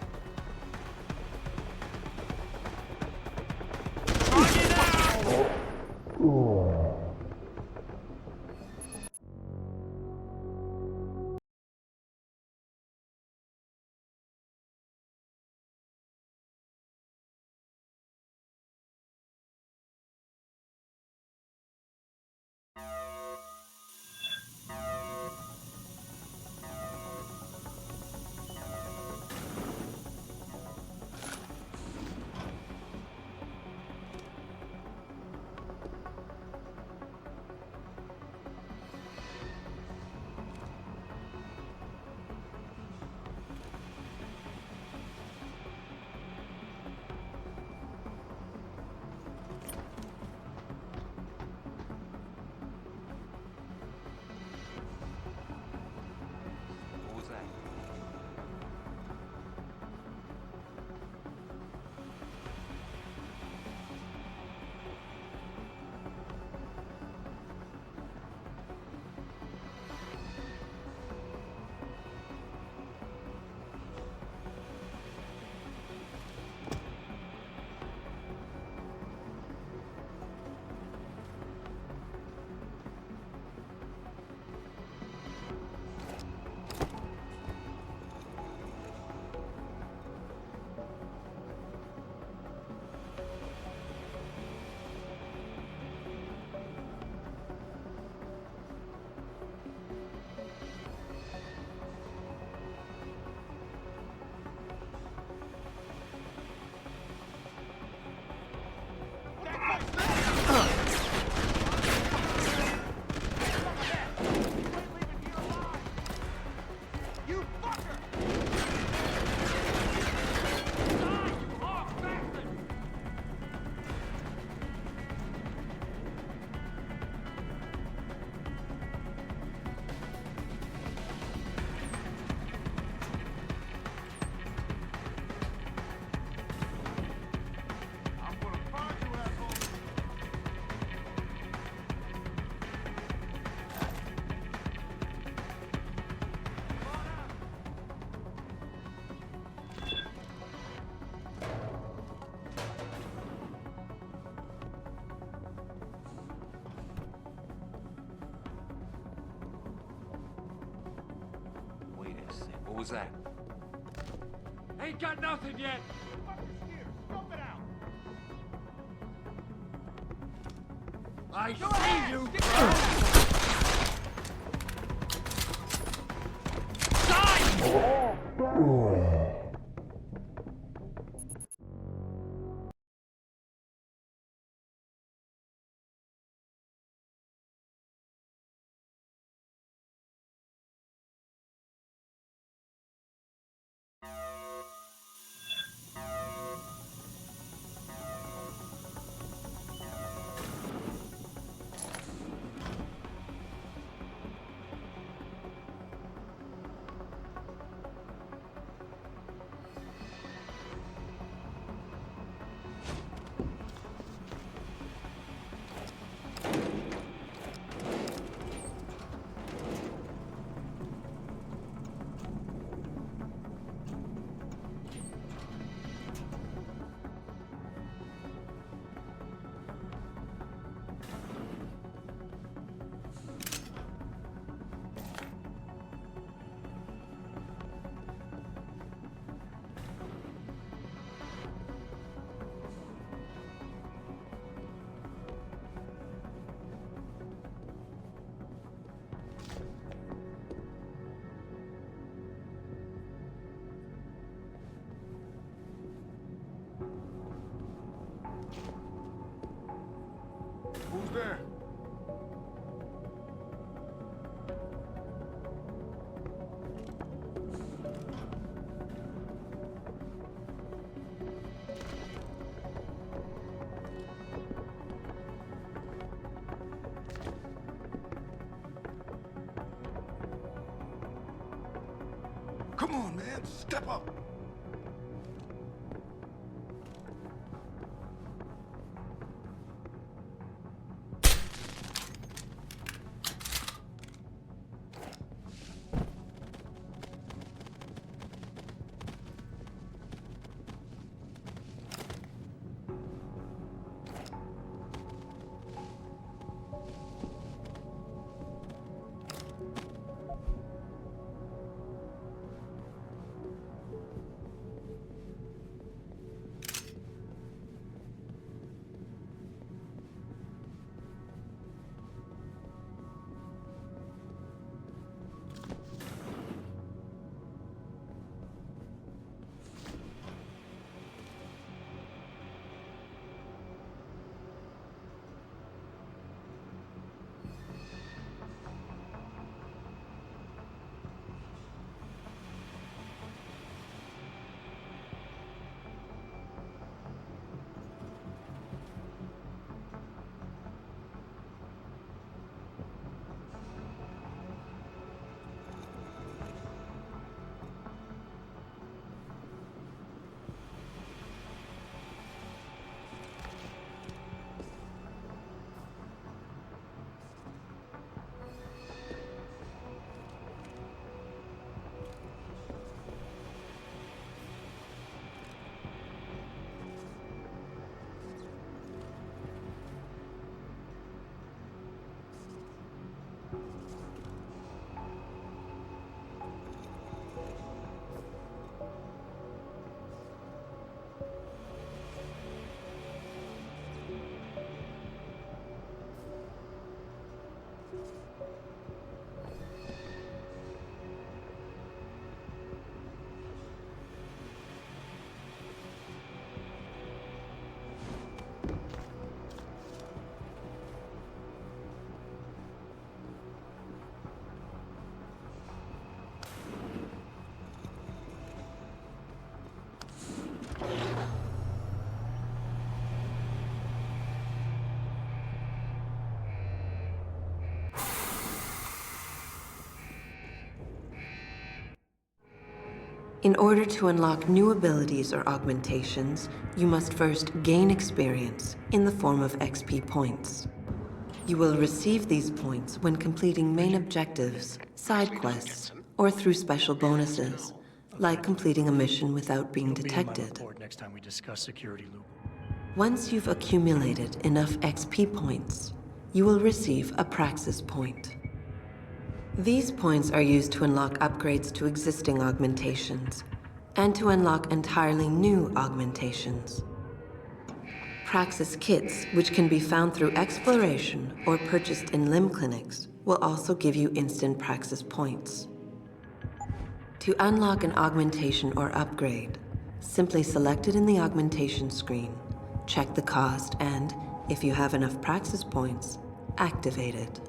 What was that? Ain't got nothing yet. I see you. Who's there? Come on, man. Step up. In order to unlock new abilities or augmentations, you must first gain experience in the form of XP points. You will receive these points when completing main objectives, side quests, or through special bonuses, like completing a mission without being detected. Next time we discuss security loop. Once you've accumulated enough XP points, you will receive a Praxis point. These points are used to unlock upgrades to existing augmentations, and to unlock entirely new augmentations. Praxis kits, which can be found through exploration or purchased in limb clinics, will also give you instant Praxis points. To unlock an augmentation or upgrade, simply select it in the augmentation screen, check the cost, and, if you have enough Praxis points, activate it.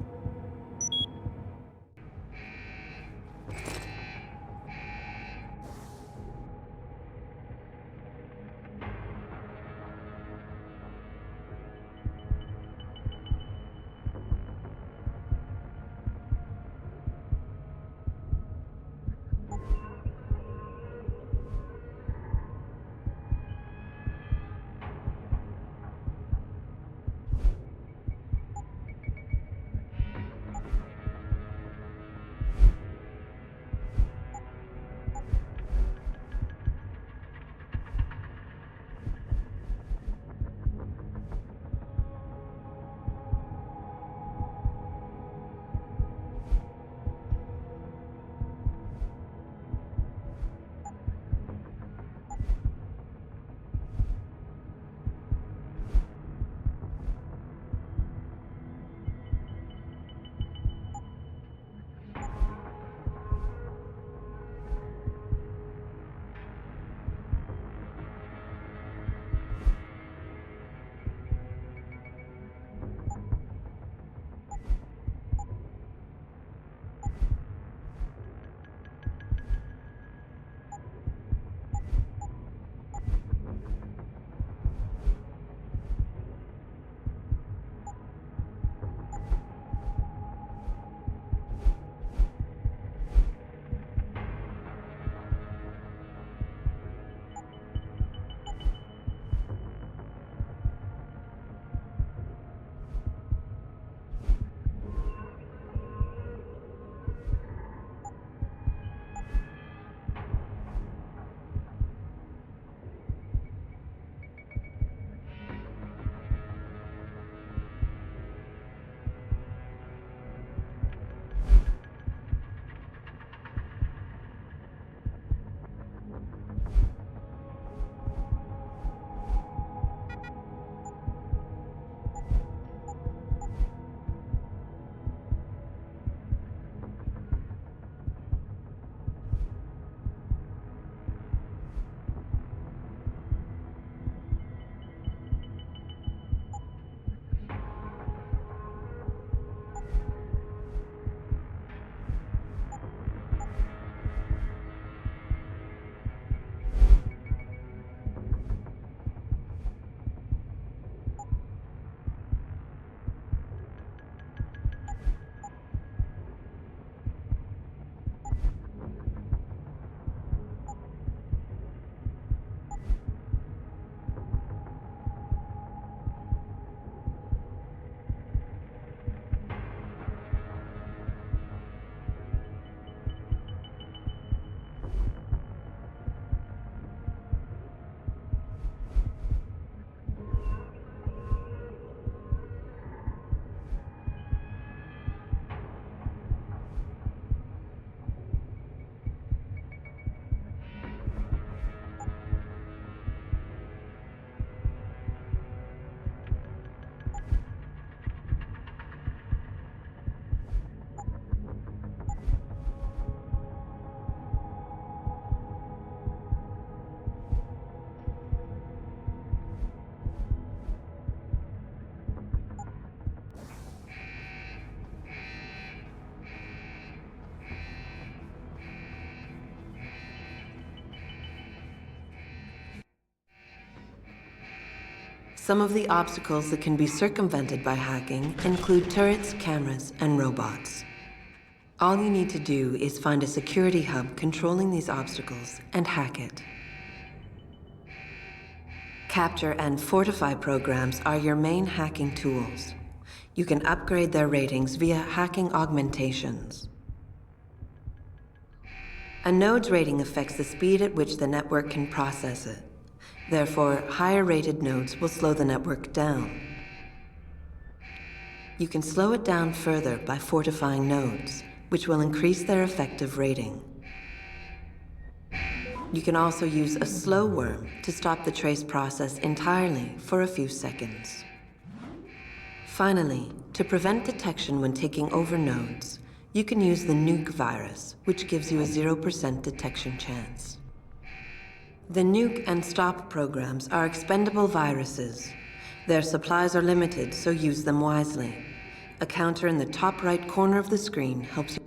Some of the obstacles that can be circumvented by hacking include turrets, cameras, and robots. All you need to do is find a security hub controlling these obstacles and hack it. Capture and fortify programs are your main hacking tools. You can upgrade their ratings via hacking augmentations. A node's rating affects the speed at which the network can process it. Therefore, higher-rated nodes will slow the network down. You can slow it down further by fortifying nodes, which will increase their effective rating. You can also use a slow worm to stop the trace process entirely for a few seconds. Finally, to prevent detection when taking over nodes, you can use the nuke virus, which gives you a 0% detection chance. The nuke and stop programs are expendable viruses. Their supplies are limited, so use them wisely. A counter in the top right corner of the screen helps you.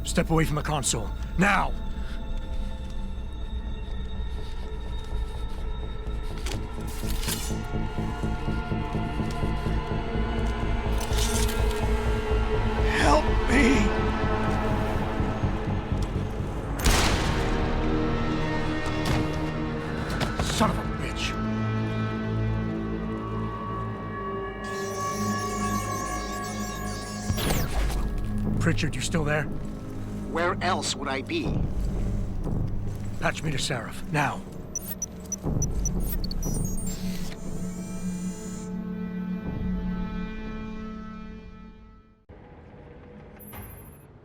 Step away from the console. Now! Help me! Son of a bitch! Pritchard, you still there? Where else would I be? Patch me to Seraph, now.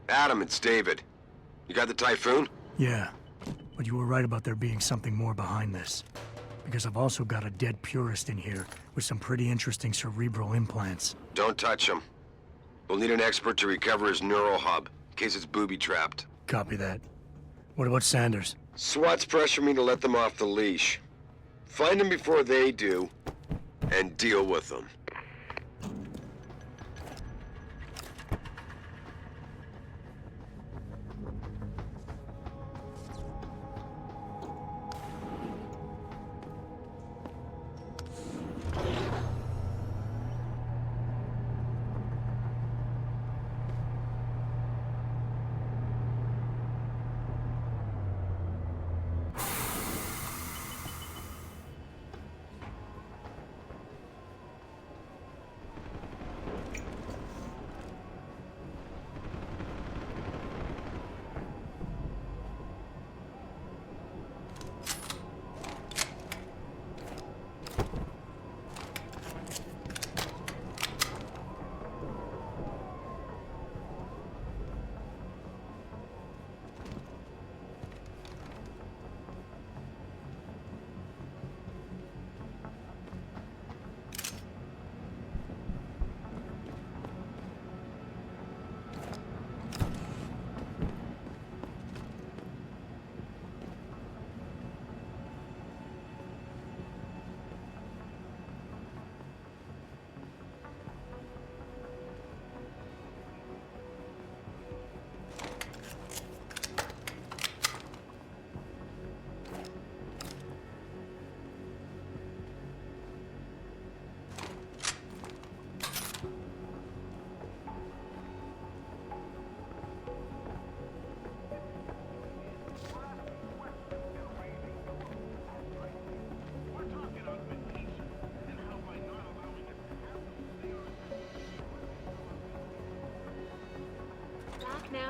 Adam, it's David. You got the Typhoon? Yeah, but you were right about there being something more behind this. Because I've also got a dead purist in here with some pretty interesting cerebral implants. Don't touch him. We'll need an expert to recover his neural hub, in case it's booby-trapped. Copy that. What about Sanders? SWAT's pressure me to let them off the leash. Find them before they do, and deal with them.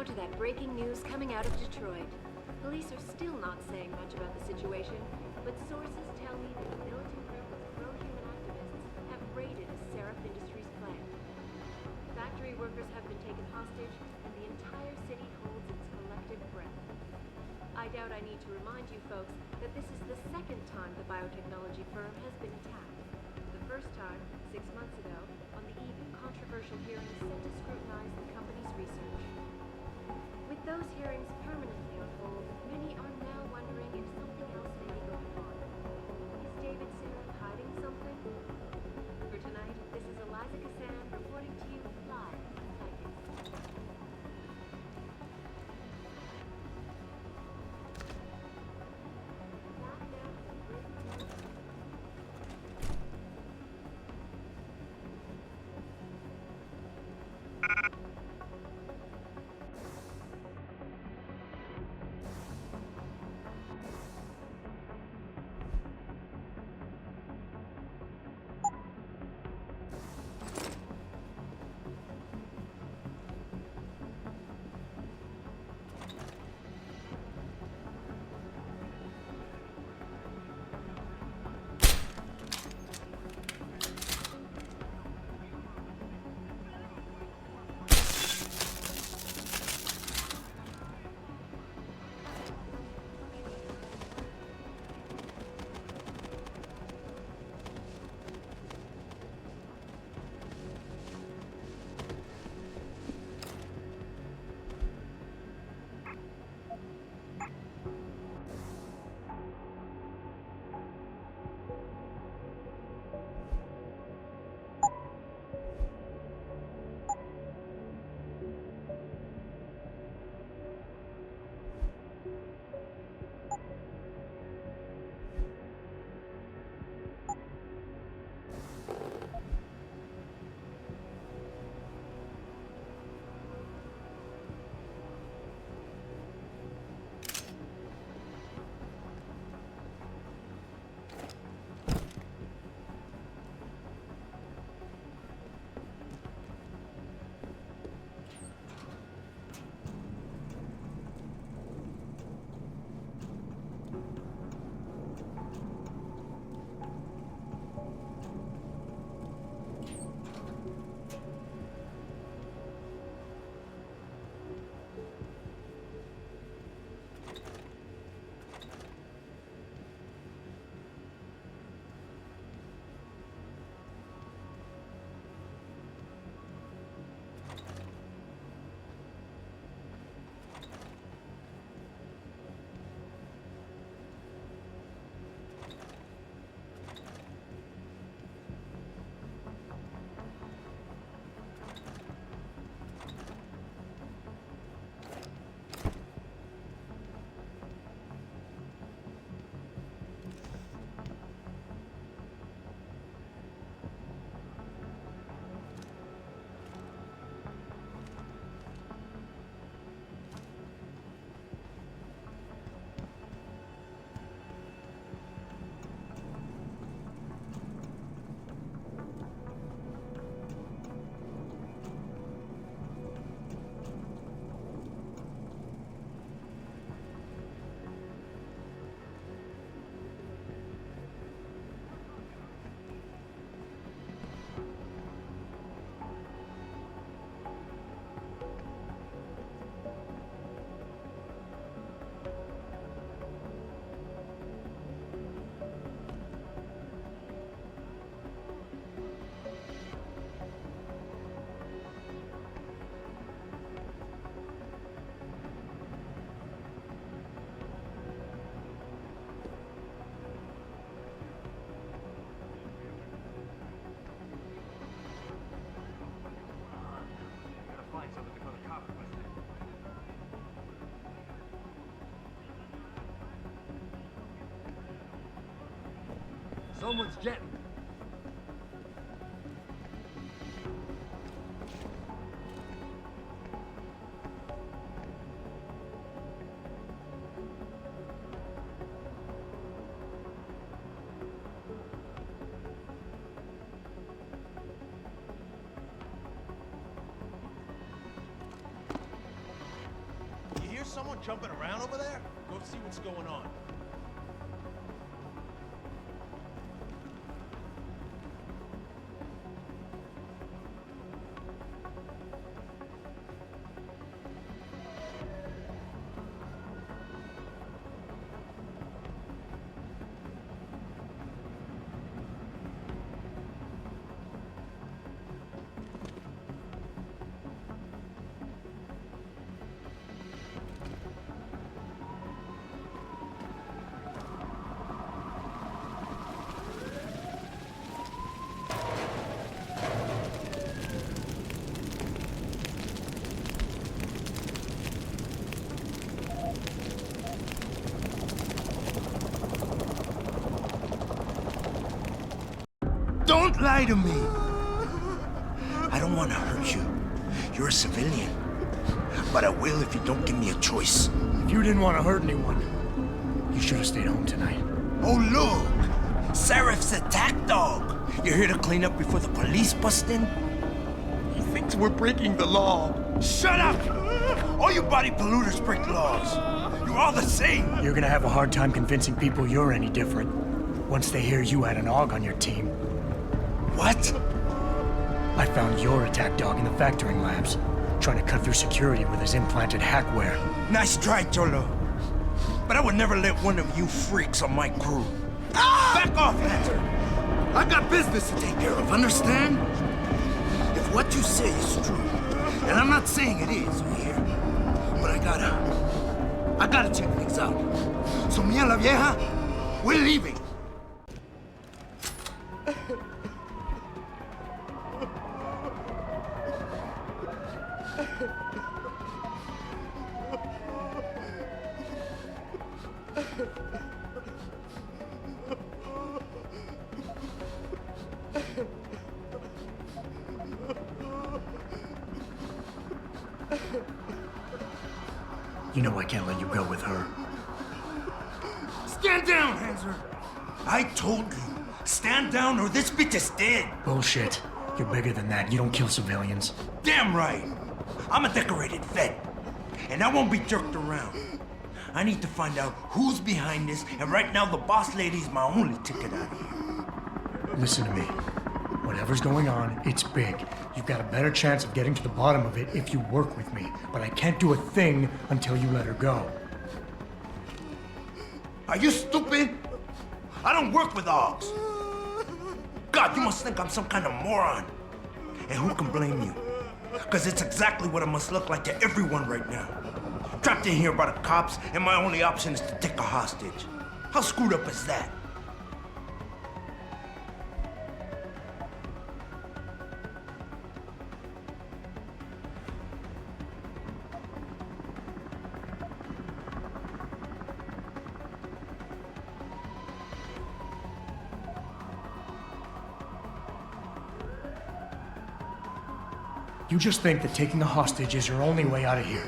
to that breaking news coming out of Detroit. Police are still not saying much about the situation, but sources tell me that a militant group of pro-human activists have raided a Seraph Industries plant. Factory workers have been taken hostage, and the entire city holds its collective breath. I doubt I need to remind you folks that this is the second time the biotechnology firm has been attacked. The first time, 6 months ago, on the eve of controversial hearings set to scrutinize the company's research. With those hearings permanently on hold, many are now wondering if something else may be going on. Is David Seraph hiding something? For tonight, this is Eliza Kassan reporting to you live from Vegas. Someone's jetting. someone jumping around over there? Go see what's going on. Don't lie to me. I don't want to hurt you. You're a civilian. But I will if you don't give me a choice. If you didn't want to hurt anyone, you should have stayed home tonight. Oh, look! Serif's attack dog. You're here to clean up before the police bust in? He thinks we're breaking the law. Shut up! All you body polluters break laws. You're all the same. You're gonna have a hard time convincing people you're any different once they hear you had an AUG on your team. What? I found your attack dog in the factoring labs, trying to cut through security with his implanted hackware. Nice try, Cholo. But I would never let one of you freaks on my crew. Ah! Back off, Hunter! I got business to take care of, understand? If what you say is true, and I'm not saying it is here, but I gotta check things out. So, mia la vieja, we're leaving. You know I can't let you go with her. Stand down, Hanser! I told you, stand down or this bitch is dead. Bullshit. You're bigger than that. You don't kill civilians. Damn right. I'm a decorated vet, and I won't be jerked around. I need to find out who's behind this, and right now the boss lady's my only ticket out of here. Listen to me. Whatever's going on, it's big. You've got a better chance of getting to the bottom of it if you work with me. But I can't do a thing until you let her go. Are you stupid? I don't work with AUGs. God, you must think I'm some kind of moron. And who can blame you? Because it's exactly what it must look like to everyone right now. Trapped in here by the cops, and my only option is to take a hostage. How screwed up is that? You just think that taking a hostage is your only way out of here.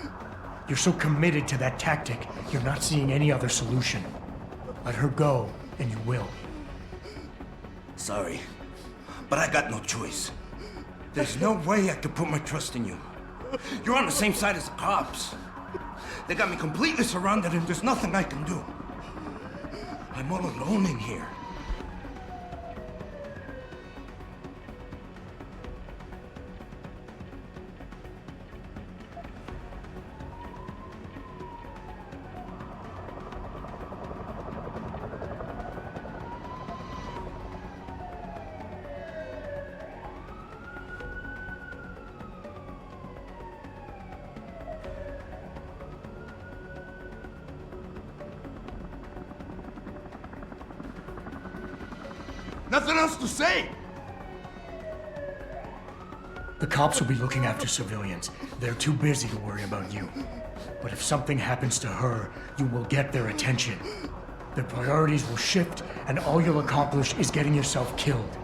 You're so committed to that tactic, you're not seeing any other solution. Let her go, and you will. Sorry, but I got no choice. There's no way I could put my trust in you. You're on the same side as the cops. They got me completely surrounded and there's nothing I can do. I'm all alone in here. Nothing else to say! The cops will be looking after civilians. They're too busy to worry about you. But if something happens to her, you will get their attention. Their priorities will shift, and all you'll accomplish is getting yourself killed.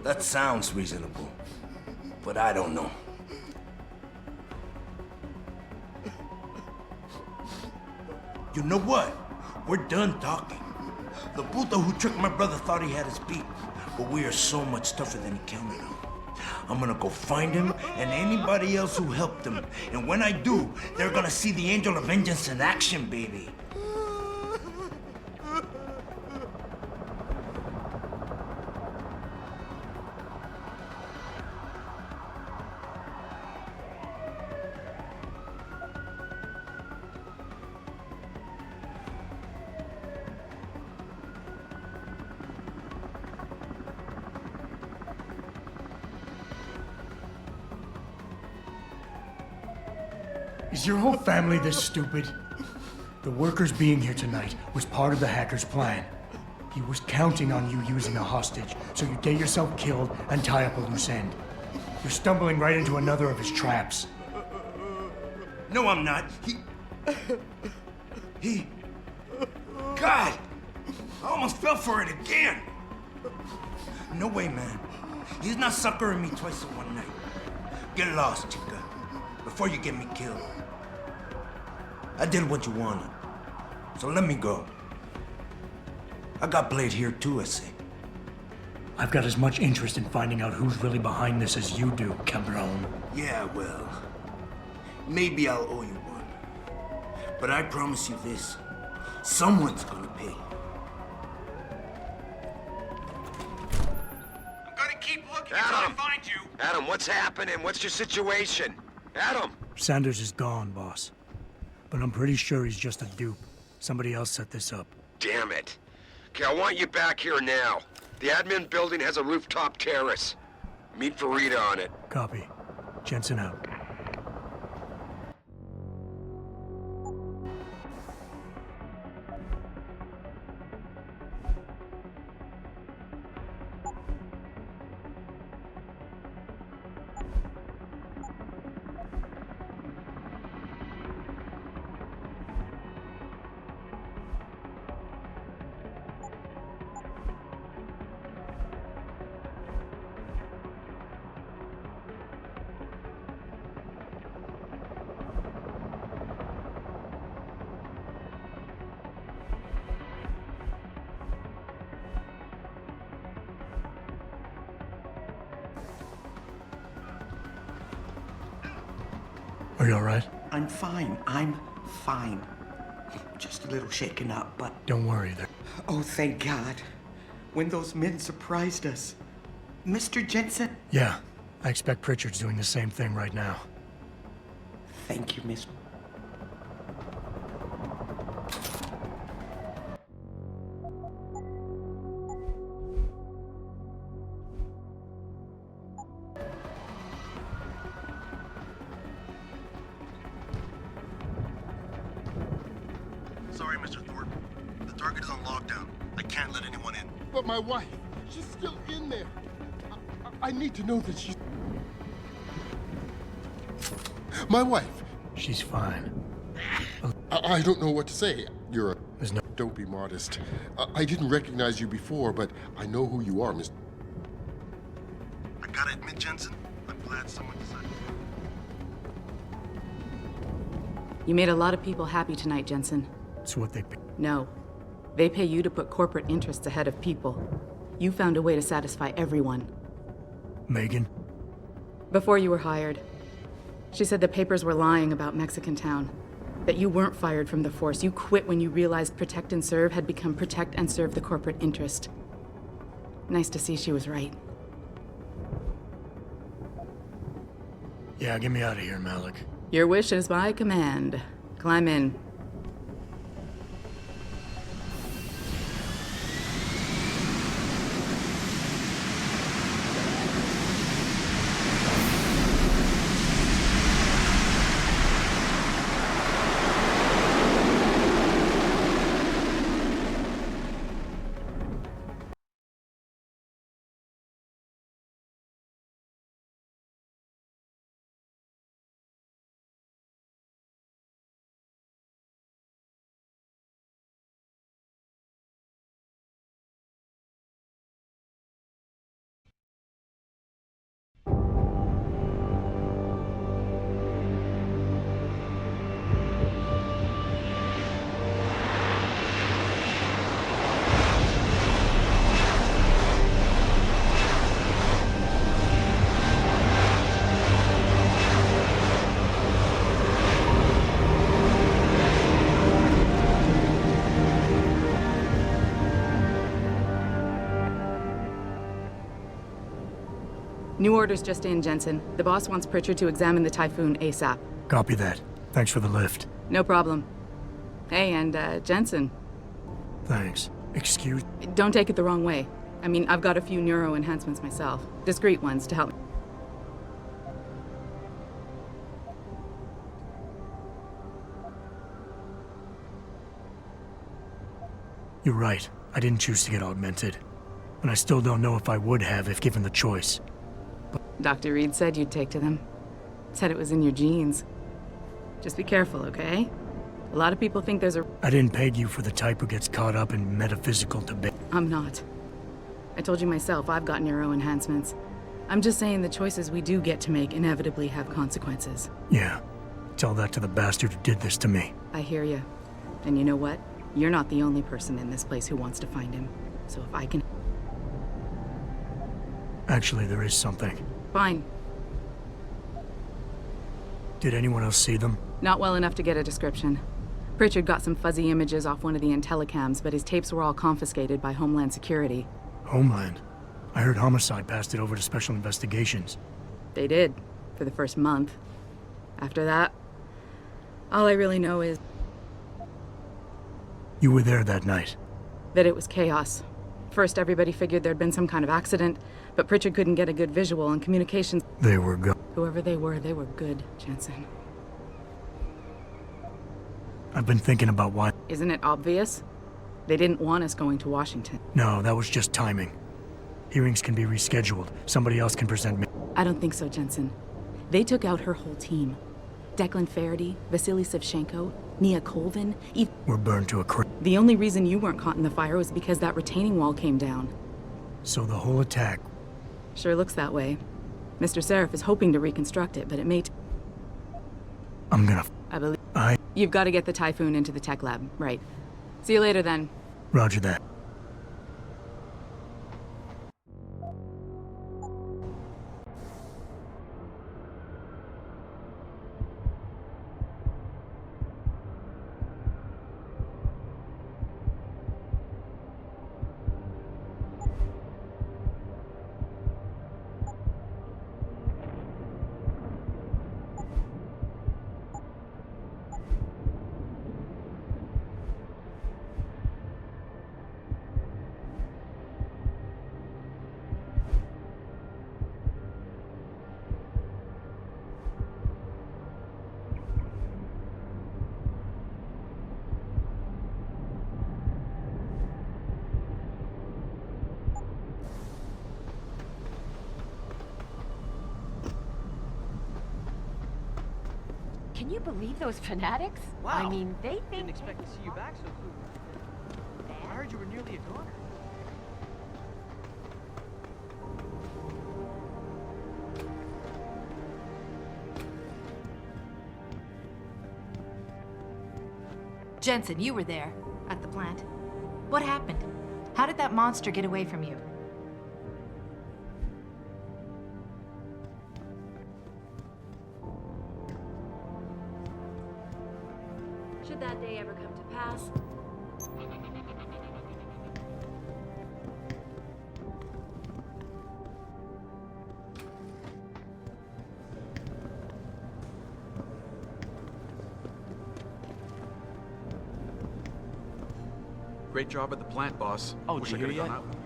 That sounds reasonable, but I don't know. You know what? We're done talking. The puto who tricked my brother thought he had us beat, but we are so much tougher than he counted on. I'm gonna go find him and anybody else who helped him. And when I do, they're gonna see the Angel of Vengeance in action, baby. Is your whole family this stupid? The workers being here tonight was part of the hacker's plan. He was counting on you using a hostage, so you get yourself killed and tie up a loose end. You're stumbling right into another of his traps. No, I'm not. God! I almost fell for it again! No way, man. He's not suckering me twice in one night. Get lost, chica, before you get me killed. I did what you wanted, so let me go. I got Blade here too, I say. I've got as much interest in finding out who's really behind this as you do, Cabron. Yeah, well, maybe I'll owe you one. But I promise you this, someone's gonna pay. I'm gonna keep looking Adam! until I find you. Adam, what's happening? What's your situation? Adam! Sanders is gone, boss. But I'm pretty sure he's just a dupe. Somebody else set this up. Damn it. Okay, I want you back here now. The admin building has a rooftop terrace. Meet for Rita on it. Copy. Jensen out. Are you all right? I'm fine. I'm fine. Just a little shaken up, but... Don't worry. Oh, thank God. When those men surprised us. Mr. Jensen? Yeah. I expect Pritchard's doing the same thing right now. Thank you, Miss... Sorry, Mr. Thorpe. The target is on lockdown. I can't let anyone in. But my wife, she's still in there. I need to know that she's... My wife. She's fine. I don't know what to say. You're a... There's no... Don't be modest. I didn't recognize you before, but I know who you are, Mr. I gotta admit, Jensen, I'm glad someone decided. You made a lot of people happy tonight, Jensen. It's what they... No. They pay you to put corporate interests ahead of people. You found a way to satisfy everyone. Megan? Before you were hired, she said the papers were lying about Mexican Town. That you weren't fired from the force. You quit when you realized Protect and Serve had become Protect and Serve the corporate interest. Nice to see she was right. Yeah, get me out of here, Malik. Your wish is my command. Climb in. New orders just in, Jensen. The boss wants Pritchard to examine the Typhoon ASAP. Copy that. Thanks for the lift. No problem. Hey, and, Jensen. Thanks. Excuse? Don't take it the wrong way. I mean, I've got a few neuro enhancements myself. Discreet ones to help me. You're right. I didn't choose to get augmented. And I still don't know if I would have if given the choice. Dr. Reed said you'd take to them. Said it was in your genes. Just be careful, okay? A lot of people think there's a... I didn't peg you for the type who gets caught up in metaphysical debate. I'm not. I told you myself I've got neuro enhancements. I'm just saying the choices we do get to make inevitably have consequences. Yeah. Tell that to the bastard who did this to me. I hear you. And you know what? You're not the only person in this place who wants to find him. So if I can... Actually, there is something. Fine. Did anyone else see them? Not well enough to get a description. Pritchard got some fuzzy images off one of the intellicams, but his tapes were all confiscated by Homeland Security. Homeland? I heard Homicide passed it over to Special Investigations. They did, for the first month. After that, all I really know is... You were there that night. That it was chaos. First, everybody figured there'd been some kind of accident, but Pritchard couldn't get a good visual and communications... They were good. Whoever they were good, Jensen. I've been thinking about why... Isn't it obvious? They didn't want us going to Washington. No, that was just timing. Hearings can be rescheduled. Somebody else can present me. I don't think so, Jensen. They took out her whole team. Declan Faraday, Vasily Savchenko, Nia Colvin, We're burned to a crisp. The only reason you weren't caught in the fire was because that retaining wall came down. So the whole attack... Sure looks that way. Mr. Seraph is hoping to reconstruct it, but it may... I'm gonna... I believe... You've got to get the Typhoon into the tech lab, right. See you later, then. Roger that. Can you believe those fanatics? Wow. I mean, they think... Didn't expect to see you back so soon. I heard you were nearly a goner. Jensen, you were there, at the plant. What happened? How did that monster get away from you? Should that day ever come to pass, Great job at the plant, boss. Oh, Wish did I you could hear have yet? gone out.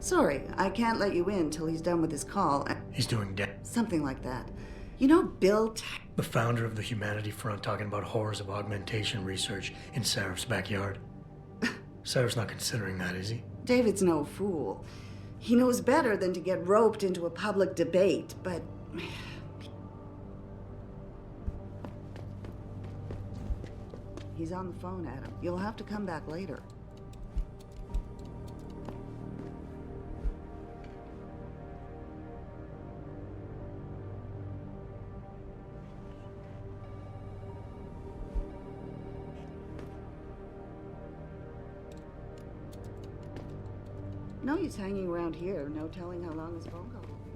Sorry, I can't let you in till he's done with his call. He's doing dead. Something like that. You know Bill The founder of the Humanity Front talking about horrors of augmentation research in Seraph's backyard. Seraph's not considering that, is he? David's no fool. He knows better than to get roped into a public debate, but... He's on the phone, Adam. You'll have to come back later. No use hanging around here, no telling how long his phone call will be.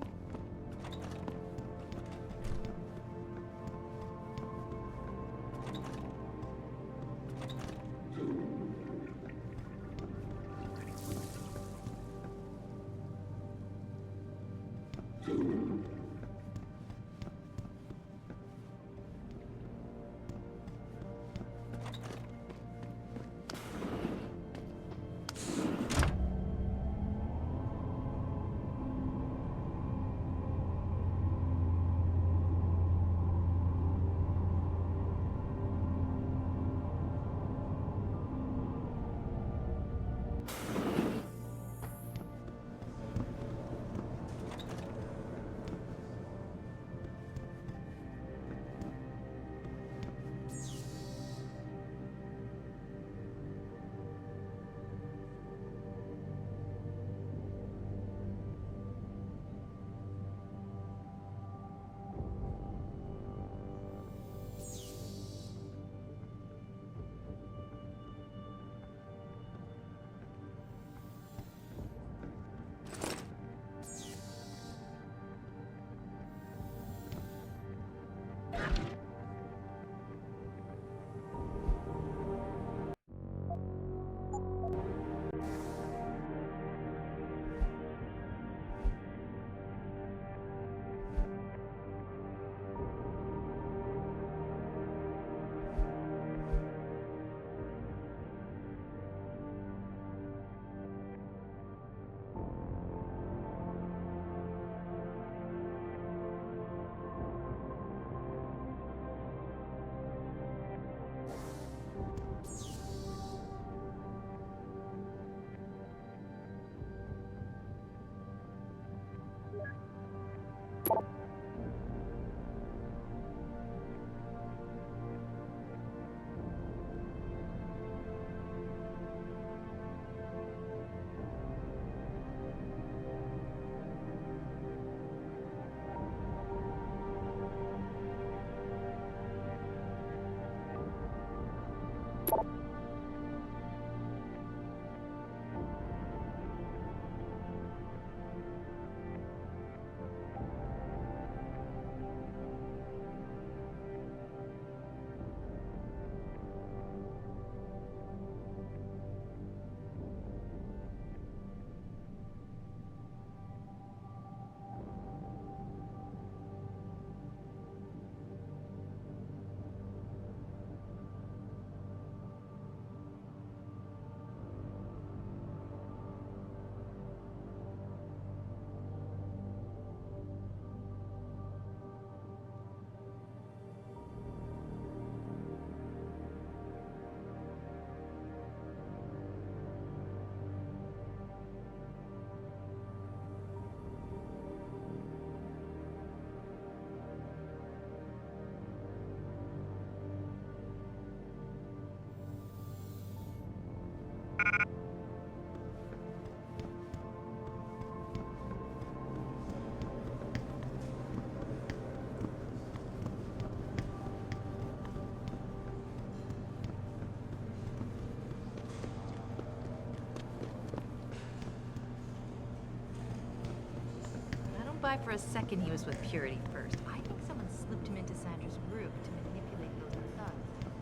Buy for a second he was with Purity first. I think someone slipped him into Sandra's group to manipulate those thugs.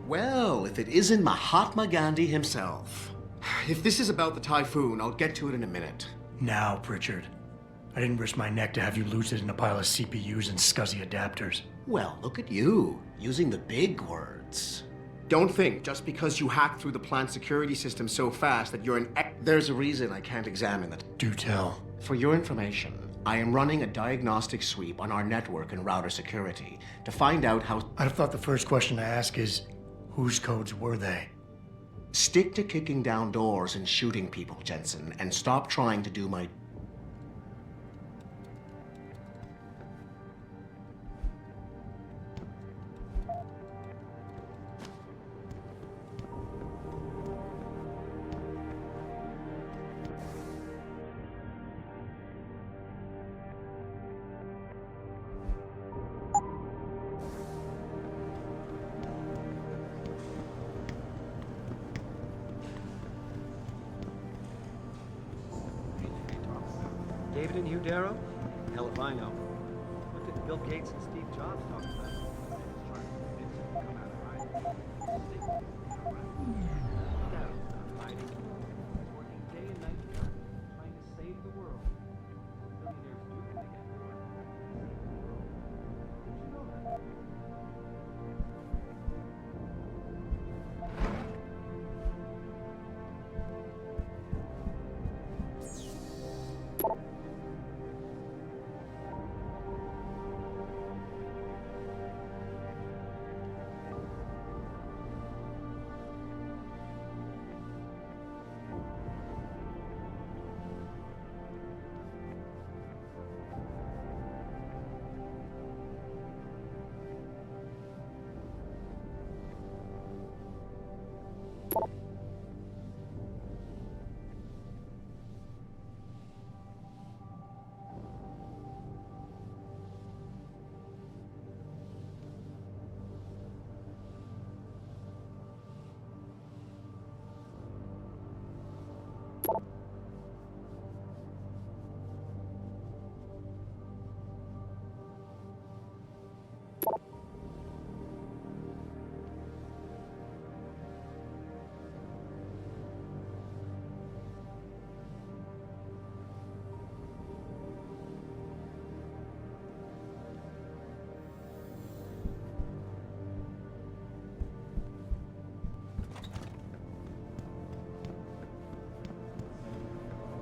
Well, if it isn't Mahatma Gandhi himself. If this is about the typhoon, I'll get to it in a minute. Now, Pritchard. I didn't risk my neck to have you lose it in a pile of CPUs and scuzzy adapters. Well, look at you, using the big words. Don't think just because you hacked through the plant security system so fast that you're There's a reason I can't examine it. Do tell. For your information, I am running a diagnostic sweep on our network and router security to find out how... I'd have thought the first question to ask is, whose codes were they? Stick to kicking down doors and shooting people, Jensen, and stop trying to do my... David and Hugh Darrow? Hell if I know. What did Bill Gates and Steve Jobs talk about? Trying to convince him to come out of hiding. Darrow's not hiding. He's working day and night trying to save the world. Billionaires do when they get more. Did you know that?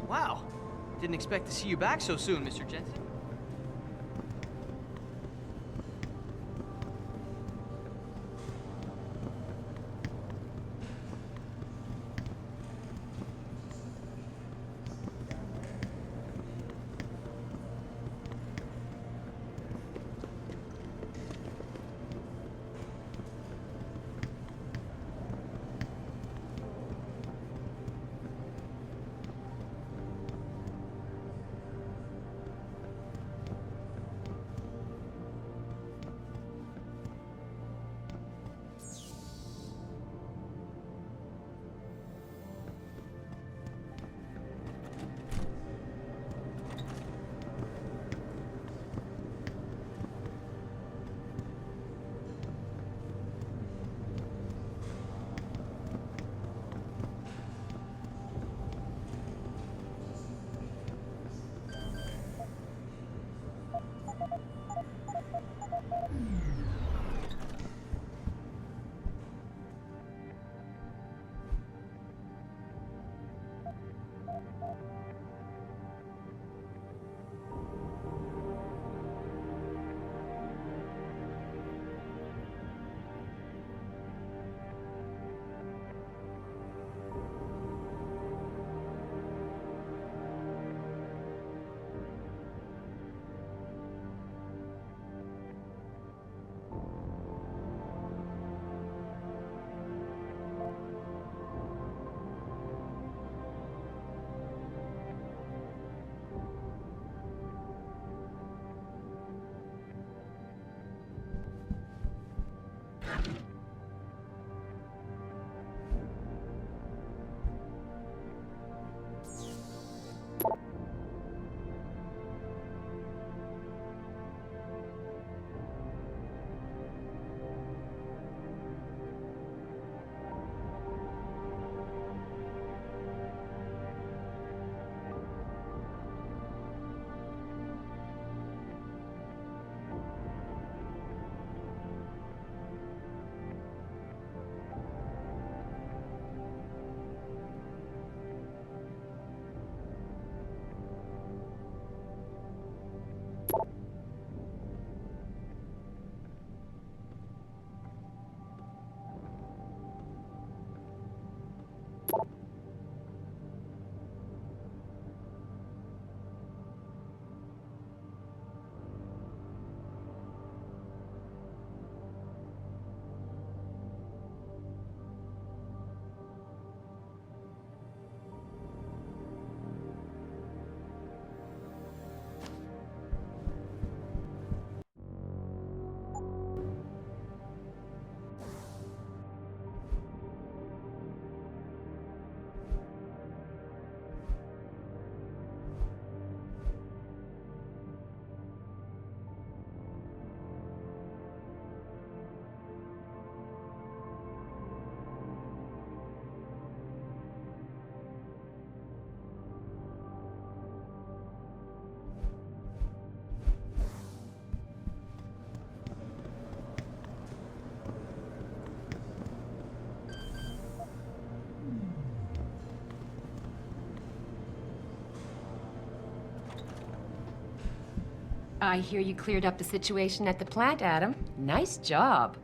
Wow. Didn't expect to see you back so soon, Mr. Jensen. I hear you cleared up the situation at the plant, Adam. Nice job.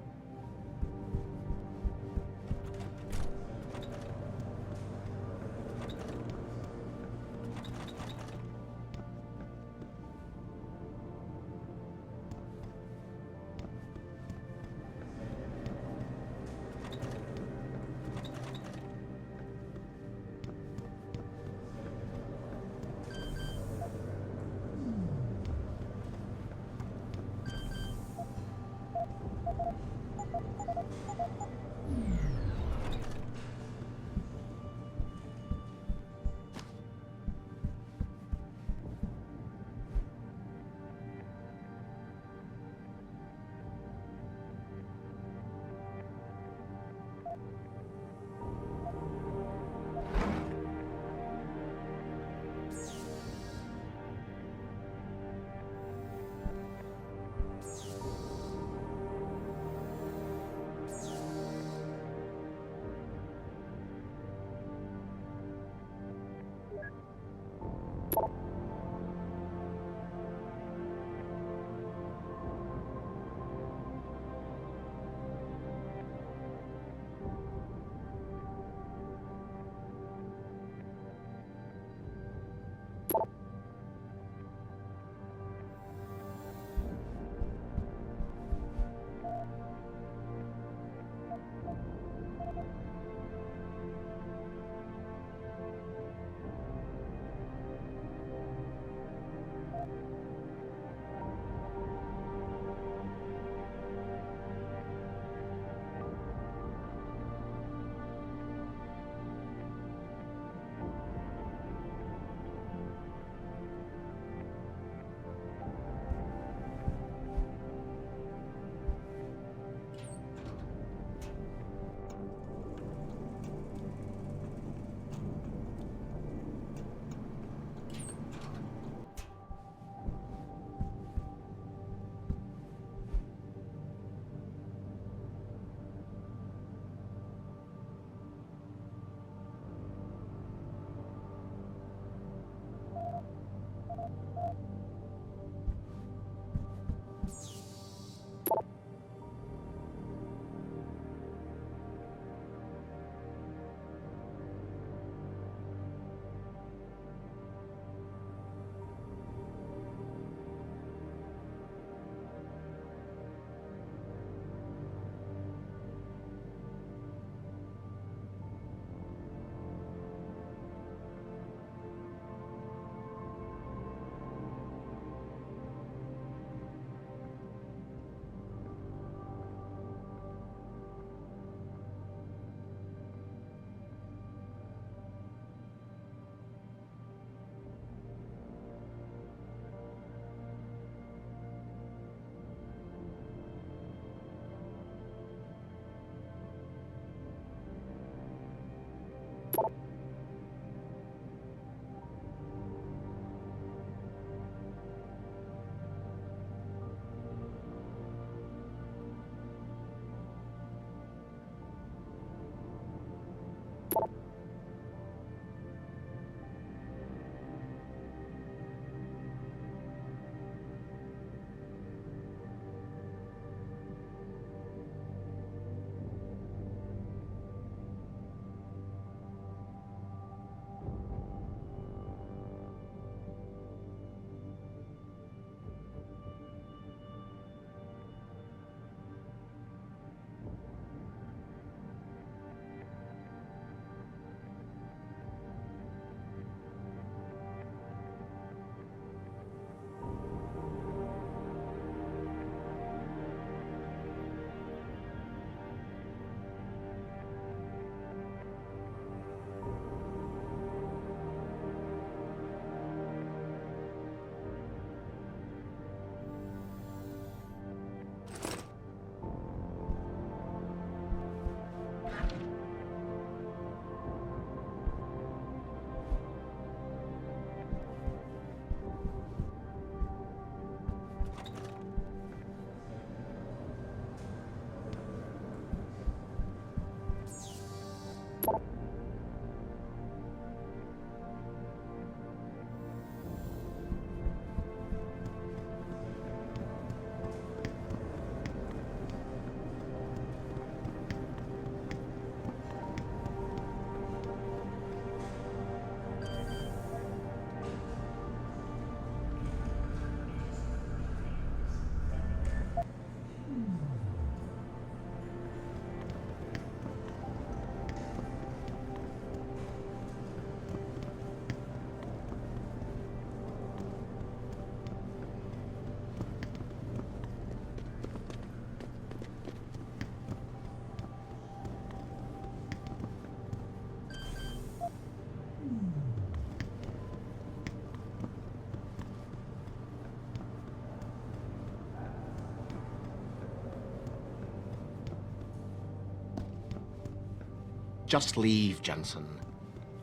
Just leave, Jensen.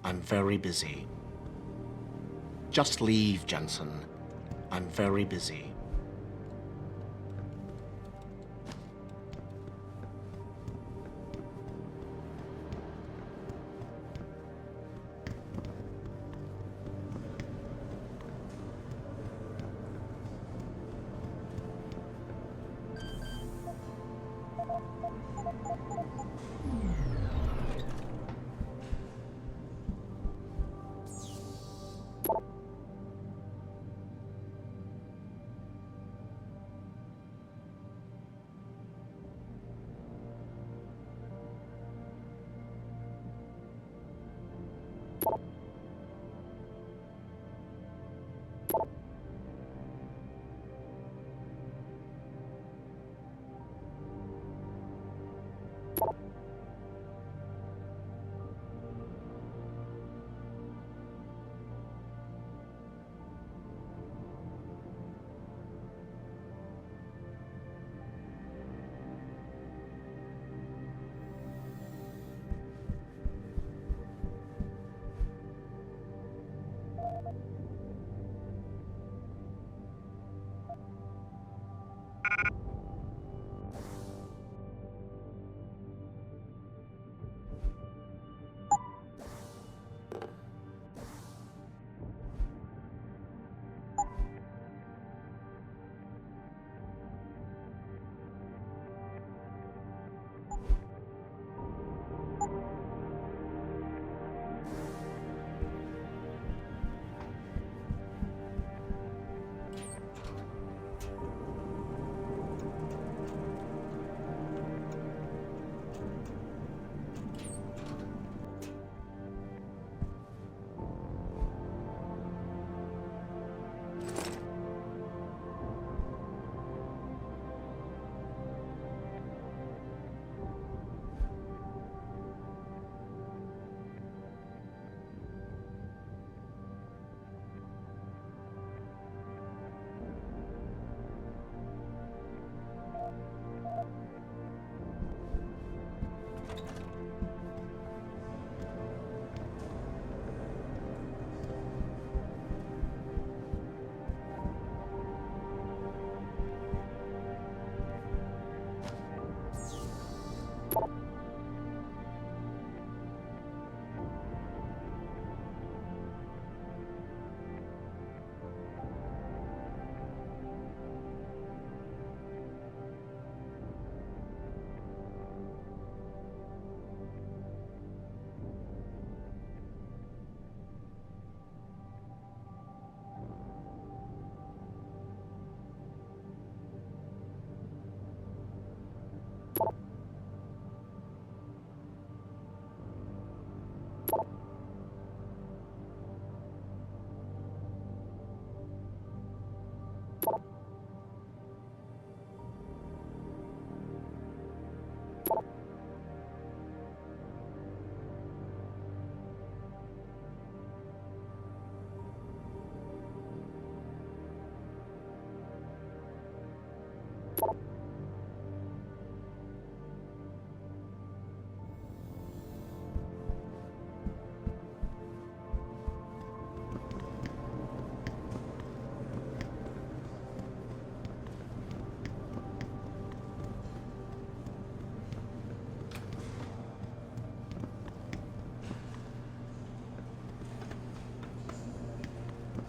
I'm very busy. Just leave, Jensen. I'm very busy.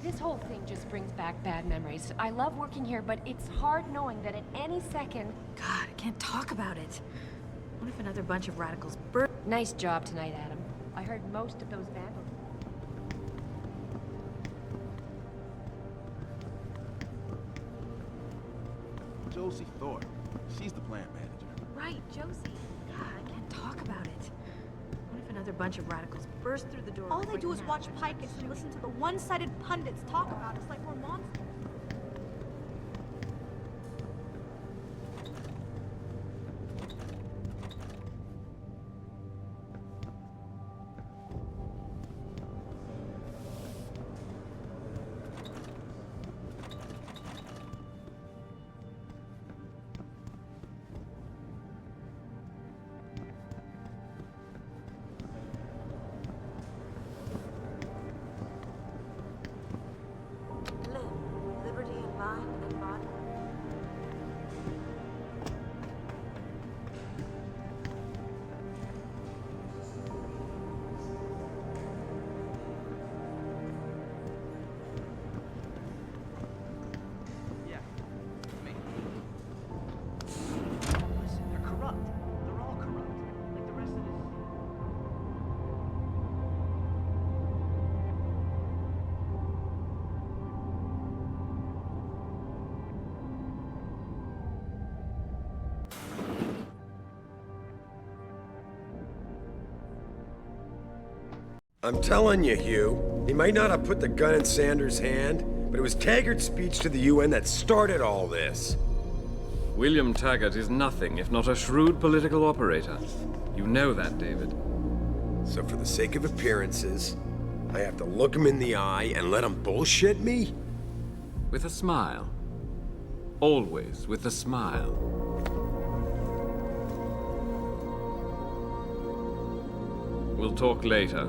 This whole thing just brings back bad memories. I love working here, but it's hard knowing that at any second... God, I can't talk about it. What if another bunch of radicals Nice job tonight, Adam. I heard most of those vandals. Josie Thorpe. She's the plant manager. Right, Josie. God, I can't talk about it. What if another bunch of radicals burst through the door? All they do is watch Picus and listen to the one-sided pundits talk about us like we're monsters. I'm telling you, Hugh, he might not have put the gun in Sanders' hand, but it was Taggart's speech to the UN that started all this. William Taggart is nothing if not a shrewd political operator. You know that, David. So for the sake of appearances, I have to look him in the eye and let him bullshit me? With a smile. Always with a smile. We'll talk later.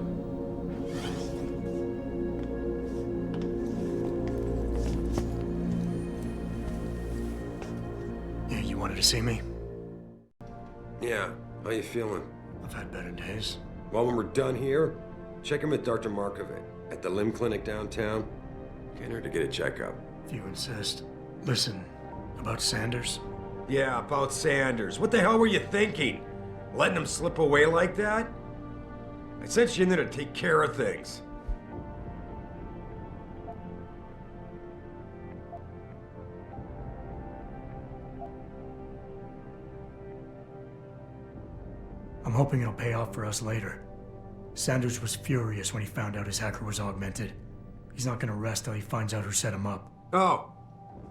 Yeah, you wanted to see me? Yeah, how you feeling? I've had better days. Well, when we're done here, check in with Dr. Markovic at the limb clinic downtown. Get her to get a checkup. If you insist. Listen, about Sanders? Yeah, about Sanders. What the hell were you thinking? Letting him slip away like that? I sent you in there to take care of things. I'm hoping it'll pay off for us later. Sanders was furious when he found out his hacker was augmented. He's not gonna rest till he finds out who set him up. Oh,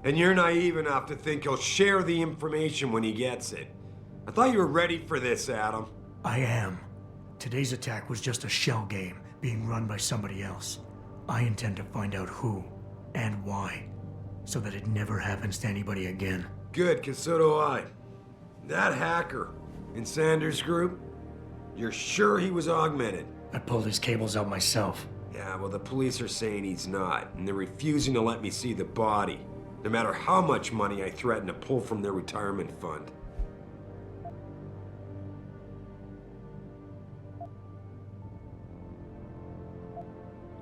and you're naive enough to think he'll share the information when he gets it. I thought you were ready for this, Adam. I am. Today's attack was just a shell game being run by somebody else. I intend to find out who and why, so that it never happens to anybody again. Good, because so do I. That hacker in Sanders' group, you're sure he was augmented? I pulled his cables out myself. Yeah, well, the police are saying he's not, and they're refusing to let me see the body, no matter how much money I threaten to pull from their retirement fund.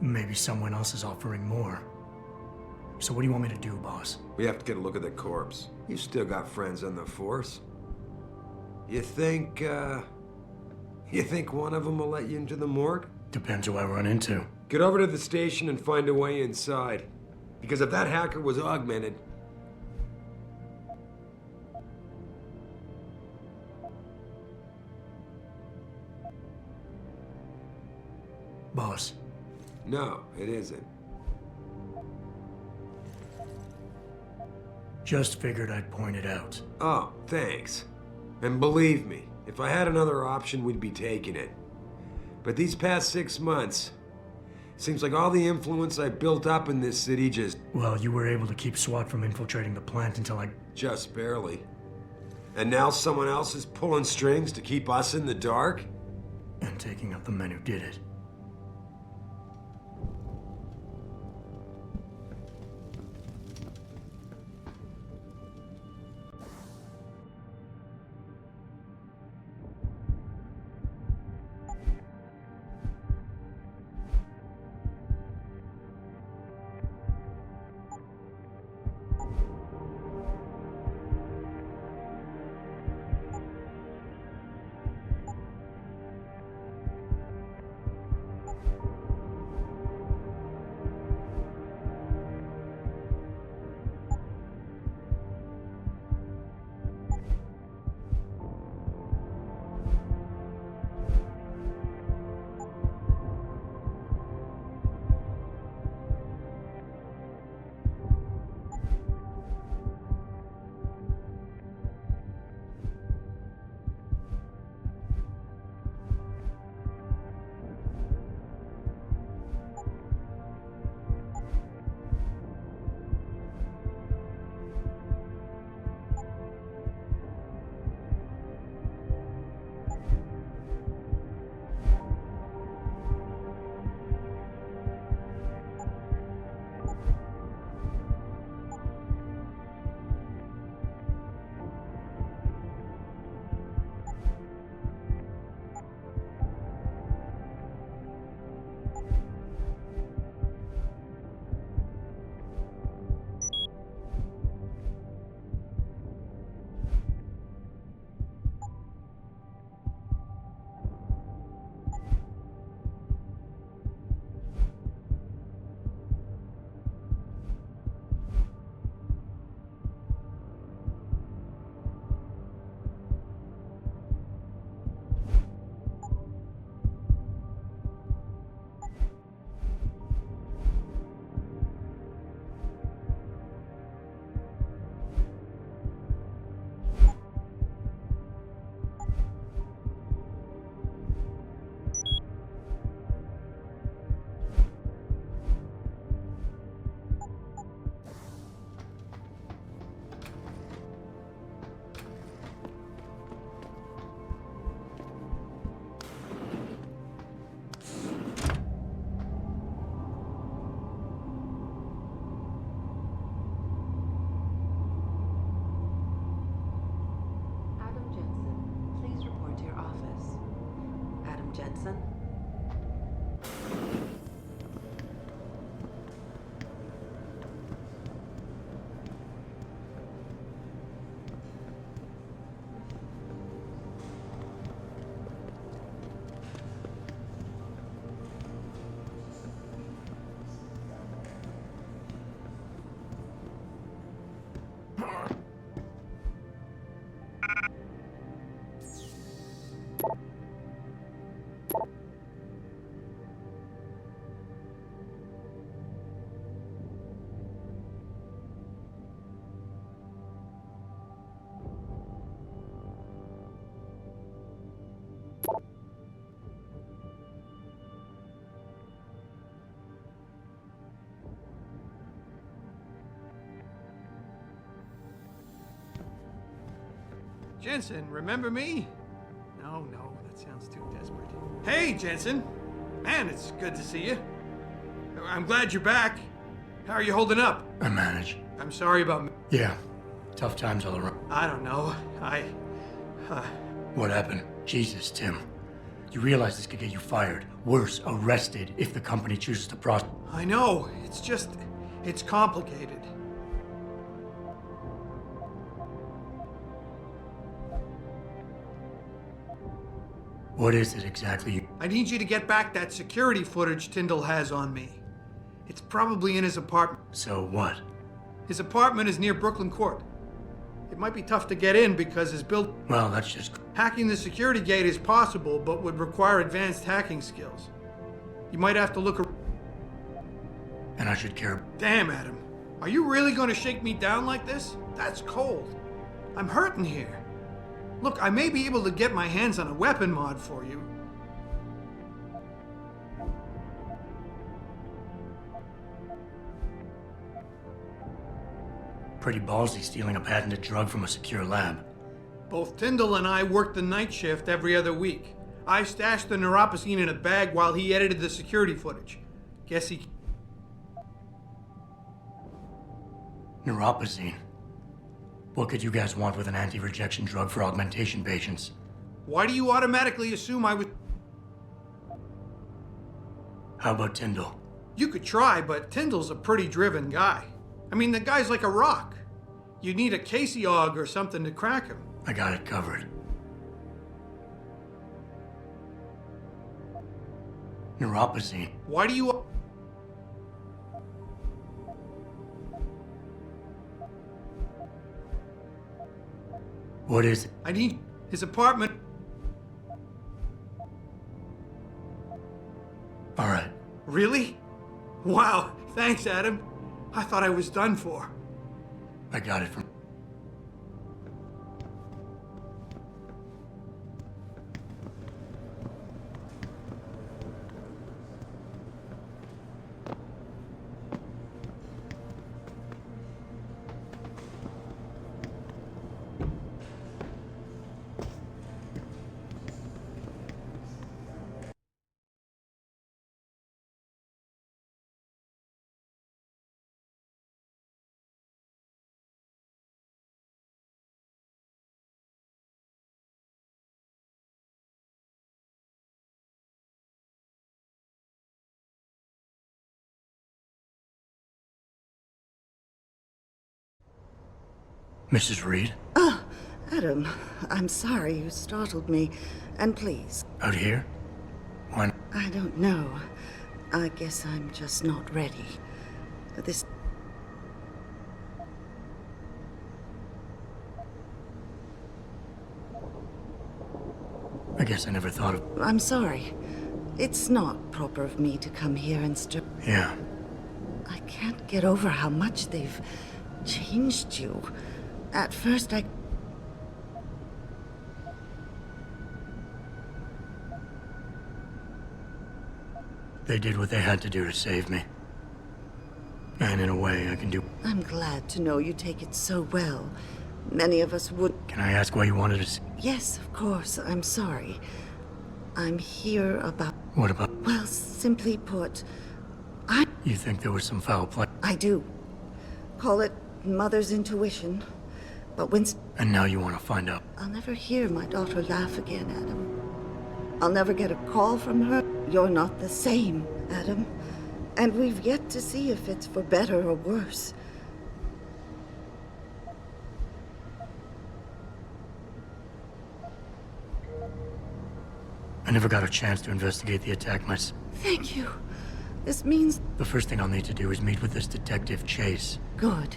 Maybe someone else is offering more. So what do you want me to do, boss? We have to get a look at the corpse. You still got friends on the force. You think one of them will let you into the morgue? Depends who I run into. Get over to the station and find a way inside. Because if that hacker was augmented... Boss. No, it isn't. Just figured I'd point it out. Oh, thanks. And believe me, if I had another option, we'd be taking it. But these past 6 months, seems like all the influence I built up in this city just... Well, you were able to keep SWAT from infiltrating the plant until I... Just barely. And now someone else is pulling strings to keep us in the dark? And taking out the men who did it. Jensen. Jensen, remember me? No, that sounds too desperate. Hey, Jensen! Man, it's good to see you. I'm glad you're back. How are you holding up? I manage. I'm sorry about... Yeah, tough times all around. I don't know. What happened? Jesus, Tim. You realize this could get you fired. Worse, arrested if the company chooses to prosecute. I know. It's complicated. What is it exactly? I need you to get back that security footage Tyndall has on me. It's probably in his apartment. So what? His apartment is near Brooklyn Court. It might be tough to get in because his build... Well, that's just... Hacking the security gate is possible, but would require advanced hacking skills. You might have to look... And I should care... Damn, Adam. Are you really going to shake me down like this? That's cold. I'm hurting here. Look, I may be able to get my hands on a weapon mod for you. Pretty ballsy stealing a patented drug from a secure lab. Both Tyndall and I worked the night shift every other week. I stashed the neuropozyne in a bag while he edited the security footage. Guess he... Neuropozyne? What could you guys want with an anti-rejection drug for augmentation patients? Why do you automatically assume I would... How about Tyndall? You could try, but Tyndall's a pretty driven guy. I mean, the guy's like a rock. You'd need a Casey aug or something to crack him. I got it covered. Neuropozyne. Why do you... What is it? I need his apartment. All right. Really? Wow, thanks, Adam. I thought I was done for. I got it from... Mrs. Reed? Oh, Adam, I'm sorry you startled me. And please. Out here? Why? I don't know. I guess I'm just not ready. This... I guess I never thought of... I'm sorry. It's not proper of me to come here and strip... Yeah. I can't get over how much they've changed you. At first, I... They did what they had to do to save me. And in a way, I can do... I'm glad to know you take it so well. Many of us would... Can I ask why you wanted to see? Yes, of course. I'm sorry. I'm here about... What about... Well, simply put, You think there was some foul play? I do. Call it mother's intuition. But when... And now you want to find out? I'll never hear my daughter laugh again, Adam. I'll never get a call from her. You're not the same, Adam. And we've yet to see if it's for better or worse. I never got a chance to investigate the attack myself. Thank you. This means... The first thing I'll need to do is meet with this detective, Chase. Good.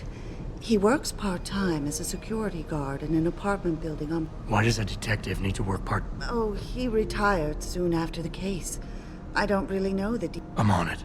He works part-time as a security guard in an apartment building on... Why does a detective need to work Oh, he retired soon after the case. I don't really know the... I'm on it.